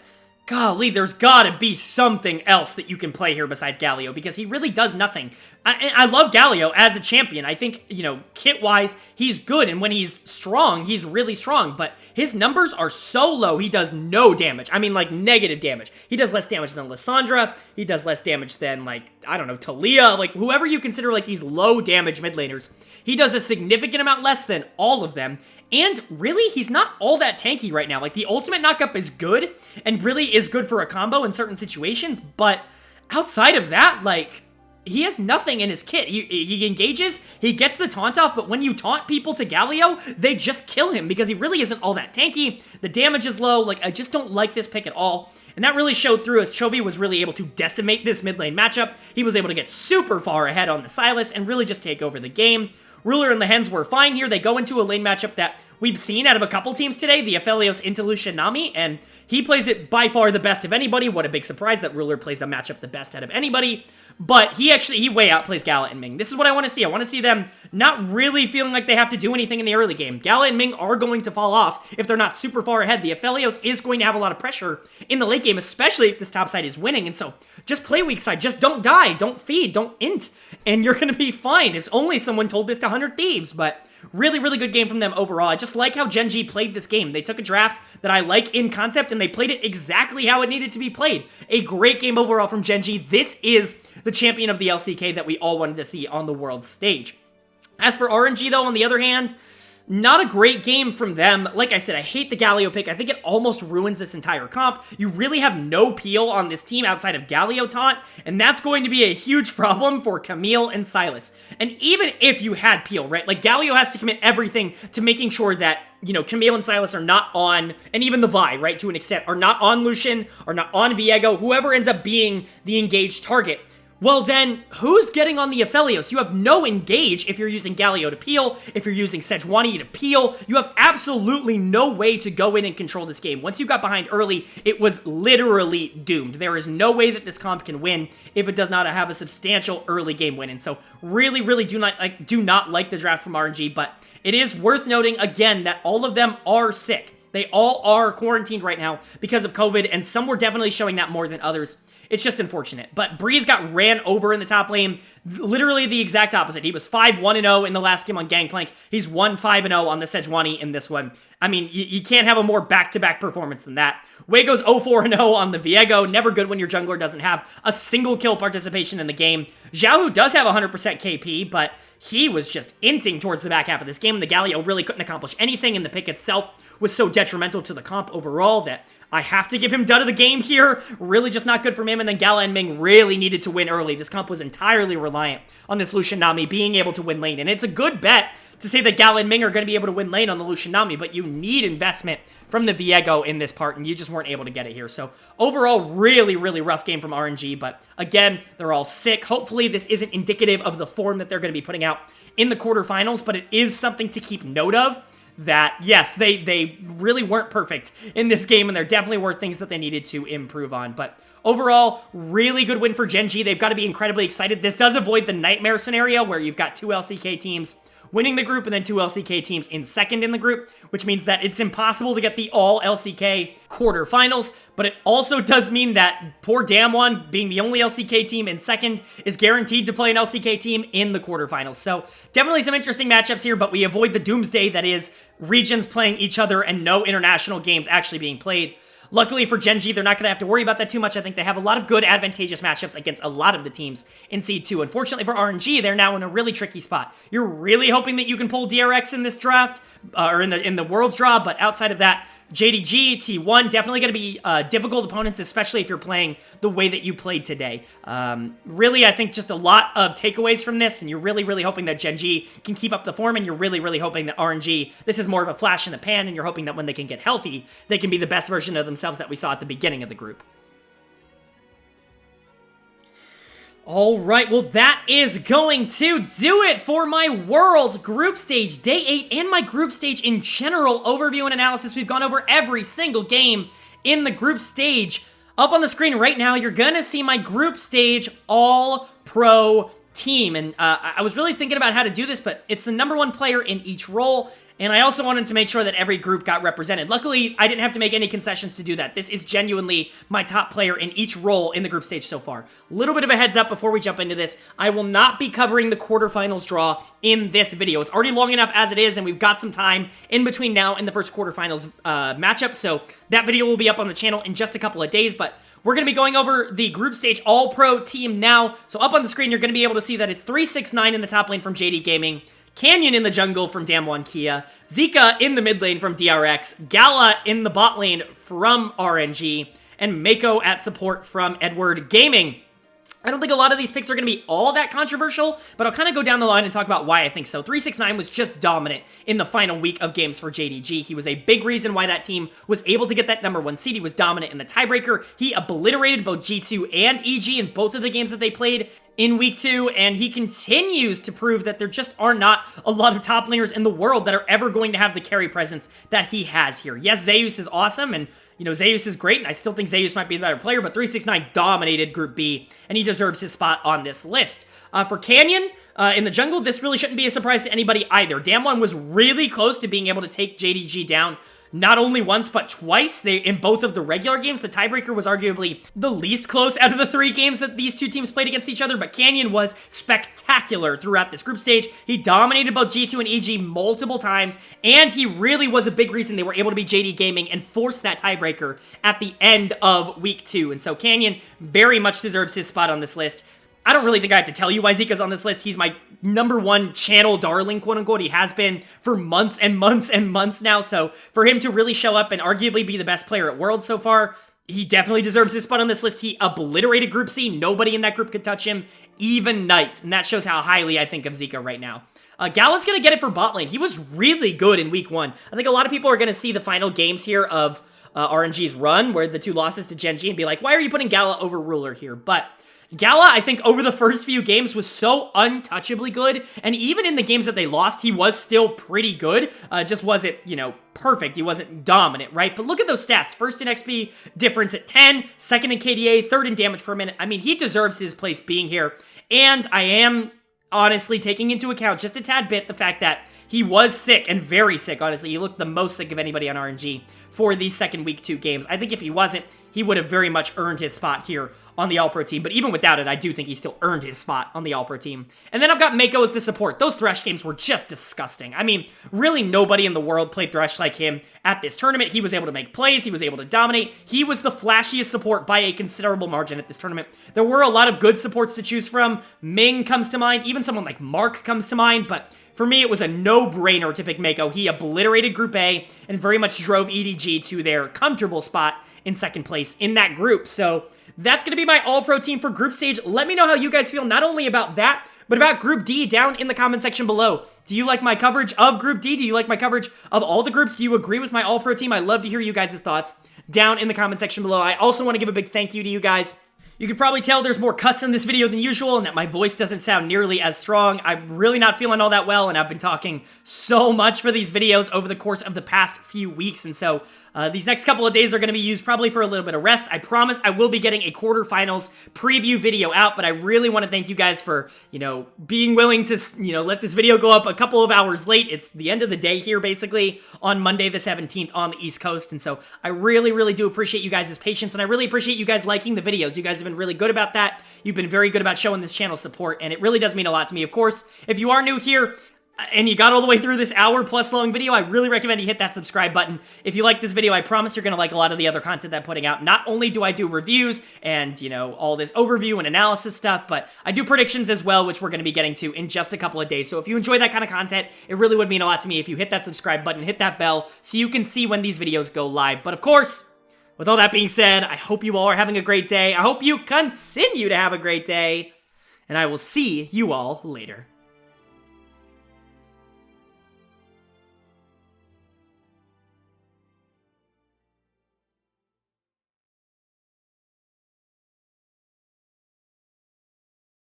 golly, there's gotta be something else that you can play here besides Galio, because he really does nothing. I love Galio as a champion. I think, you know, kit-wise, he's good, and when he's strong, he's really strong, but his numbers are so low, he does no damage. I mean, like, negative damage. He does less damage than Lissandra, he does less damage than, like, I don't know, Talia, like, whoever you consider, like, these low-damage mid laners. He does a significant amount less than all of them, and really, he's not all that tanky right now. Like, the ultimate knockup is good, and really is good for a combo in certain situations, but outside of that, like, he has nothing in his kit. He engages, he gets the taunt off, but when you taunt people to Galio, they just kill him because he really isn't all that tanky. The damage is low. Like, I just don't like this pick at all. And that really showed through as Chovy was really able to decimate this mid lane matchup. He was able to get super far ahead on the Sylas and really just take over the game. Ruler and the Hens were fine here. They go into a lane matchup that we've seen out of a couple teams today, the Aphelios into Lucian Nami, and he plays it by far the best of anybody. What a big surprise that Ruler plays the matchup the best out of anybody. But he way outplays Gala and Ming. This is what I want to see. I want to see them not really feeling like they have to do anything in the early game. Gala and Ming are going to fall off if they're not super far ahead. The Aphelios is going to have a lot of pressure in the late game, especially if this top side is winning. And so just play weak side. Just don't die. Don't feed. Don't int. And you're going to be fine. If only someone told this to 100 Thieves. But really, really good game from them overall. I just like how Gen.G played this game. They took a draft that I like in concept, and they played it exactly how it needed to be played. A great game overall from Gen.G. This is the champion of the LCK that we all wanted to see on the world stage. As for RNG, though, on the other hand, not a great game from them. Like I said, I hate the Galio pick. I think it almost ruins this entire comp. You really have no peel on this team outside of Galio taunt, and that's going to be a huge problem for Camille and Sylas. And even if you had peel, right, like Galio has to commit everything to making sure that, you know, Camille and Sylas are not on, and even the Vi, right, to an extent, are not on Lucian, are not on Viego, whoever ends up being the engaged target. Well then, who's getting on the Aphelios? You have no engage if you're using Galio to peel, if you're using Sejuani to peel. You have absolutely no way to go in and control this game. Once you got behind early, it was literally doomed. There is no way that this comp can win if it does not have a substantial early game win. And so really, really do not like the draft from RNG, but it is worth noting again that all of them are sick. They all are quarantined right now because of COVID, and some were definitely showing that more than others. It's just unfortunate. But Breathe got ran over in the top lane. Literally the exact opposite. He was 5-1-0 in the last game on Gangplank. He's 1-5-0 on the Sejuani in this one. I mean, you can't have a more back-to-back performance than that. Wego's 0-4-0 on the Viego. Never good when your jungler doesn't have a single kill participation in the game. Xiaohu does have 100% KP, but he was just inting towards the back half of this game. The Galio really couldn't accomplish anything, and the pick itself was so detrimental to the comp overall that I have to give him dud of the game here. Really just not good from him. And then Gala and Ming really needed to win early. This comp was entirely reliant on this Lucian Nami being able to win lane. And it's a good bet to say that Gala and Ming are going to be able to win lane on the Lucian Nami, but you need investment from the Viego in this part, and you just weren't able to get it here. So overall, really, really rough game from RNG, but again, they're all sick. Hopefully this isn't indicative of the form that they're going to be putting out in the quarterfinals, but it is something to keep note of. That, yes, they really weren't perfect in this game, and there definitely were things that they needed to improve on. But overall, really good win for Gen.G. They've got to be incredibly excited. This does avoid the nightmare scenario where you've got 2 LCK teams winning the group and then 2 LCK teams in second in the group, which means that it's impossible to get the all LCK quarterfinals, but it also does mean that poor Damwon, being the only LCK team in second, is guaranteed to play an LCK team in the quarterfinals. So definitely some interesting matchups here, but we avoid the doomsday that is regions playing each other and no international games actually being played. Luckily for Gen.G, they're not going to have to worry about that too much. I think they have a lot of good advantageous matchups against a lot of the teams in C2. Unfortunately for RNG, they're now in a really tricky spot. You're really hoping that you can pull DRX in this draft, or in the Worlds draw, but outside of that, JDG, T1, definitely going to be difficult opponents, especially if you're playing the way that you played today. Really, I think just a lot of takeaways from this, and you're really, really hoping that Gen.G can keep up the form, and you're really, really hoping that RNG, this is more of a flash in the pan, and you're hoping that when they can get healthy, they can be the best version of themselves that we saw at the beginning of the group. All right, well, that is going to do it for my Worlds Group Stage Day 8 and my Group Stage in general overview and analysis. We've gone over every single game in the Group Stage. Up on the screen right now, you're going to see my Group Stage All-Pro team. And I was really thinking about how to do this, but it's the #1 player in each role. And I also wanted to make sure that every group got represented. Luckily, I didn't have to make any concessions to do that. This is genuinely my top player in each role in the group stage so far. Little bit of a heads up before we jump into this. I will not be covering the quarterfinals draw in this video. It's already long enough as it is, and we've got some time in between now and the first quarterfinals matchup. So that video will be up on the channel in just a couple of days, but we're going to be going over the group stage all-pro team now. So up on the screen, you're going to be able to see that it's 369 in the top lane from JD Gaming, Canyon in the jungle from Damwon Kia, Zika in the mid lane from DRX, Gala in the bot lane from RNG, and Mako at support from Edward Gaming. I don't think a lot of these picks are going to be all that controversial, but I'll kind of go down the line and talk about why I think so. 369 was just dominant in the final week of games for Gen.G. He was a big reason why that team was able to get that #1 seed. He was dominant in the tiebreaker. He obliterated both G2 and EG in both of the games that they played in week 2, and he continues to prove that there just are not a lot of top laners in the world that are ever going to have the carry presence that he has here. Yes, Zeus is awesome, and you know, Zeus is great, and I still think Zeus might be the better player, but 369 dominated Group B, and he deserves his spot on this list. For Canyon, in the jungle, this really shouldn't be a surprise to anybody either. Damwon was really close to being able to take Gen.G down, not only once, but twice. In both of the regular games, the tiebreaker was arguably the least close out of the 3 games that these two teams played against each other, but Canyon was spectacular throughout this group stage. He dominated both G2 and EG multiple times, and he really was a big reason they were able to beat JD Gaming and force that tiebreaker at the end of week 2. And so Canyon very much deserves his spot on this list. I don't really think I have to tell you why Zika's on this list. He's my #1 channel darling, quote-unquote. He has been for months and months and months now, so for him to really show up and arguably be the best player at Worlds so far, he definitely deserves his spot on this list. He obliterated Group C. Nobody in that group could touch him, even Knight, and that shows how highly I think of Zika right now. Gala's going to get it for bot lane. He was really good in week 1. I think a lot of people are going to see the final games here of RNG's run, where the 2 losses to Gen.G, and be like, why are you putting Gala over Ruler here? But Gala, I think, over the first few games was so untouchably good, and even in the games that they lost, he was still pretty good. Just wasn't, you know, perfect. He wasn't dominant, right? But look at those stats. First in XP difference at 10, second in KDA, third in damage per minute. I mean, he deserves his place being here, and I am honestly taking into account just a tad bit the fact that he was sick, and very sick, honestly. He looked the most sick of anybody on RNG for these second week 2 games. I think if he wasn't, he would have very much earned his spot here on the All-Pro team, but even without it, I do think he still earned his spot on the All-Pro team. And then I've got Mako as the support. Those Thresh games were just disgusting. I mean, really nobody in the world played Thresh like him at this tournament. He was able to make plays, he was able to dominate. He was the flashiest support by a considerable margin at this tournament. There were a lot of good supports to choose from. Ming comes to mind, even someone like Mark comes to mind, but for me, it was a no-brainer to pick Mako. He obliterated Group A and very much drove EDG to their comfortable spot in second place in that group. So that's going to be my all-pro team for group stage. Let me know how you guys feel, not only about that, but about Group D down in the comment section below. Do you like my coverage of Group D? Do you like my coverage of all the groups? Do you agree with my all-pro team? I'd love to hear you guys' thoughts down in the comment section below. I also want to give a big thank you to you guys. You can probably tell there's more cuts in this video than usual and that my voice doesn't sound nearly as strong. I'm really not feeling all that well, and I've been talking so much for these videos over the course of the past few weeks, and so these next couple of days are going to be used probably for a little bit of rest. I promise I will be getting a quarterfinals preview video out, but I really want to thank you guys for, you know, being willing to, you know, let this video go up a couple of hours late. It's the end of the day here, basically, on Monday the 17th on the East Coast, and so I really, really do appreciate you guys' patience, and I really appreciate you guys liking the videos. You guys have been really good about that. You've been very good about showing this channel support, and it really does mean a lot to me. Of course, if you are new here, and you got all the way through this hour-plus long video, I really recommend you hit that subscribe button. If you like this video, I promise you're going to like a lot of the other content that I'm putting out. Not only do I do reviews and, you know, all this overview and analysis stuff, but I do predictions as well, which we're going to be getting to in just a couple of days. So if you enjoy that kind of content, it really would mean a lot to me if you hit that subscribe button, hit that bell, so you can see when these videos go live. But of course, with all that being said, I hope you all are having a great day. I hope you continue to have a great day, and I will see you all later.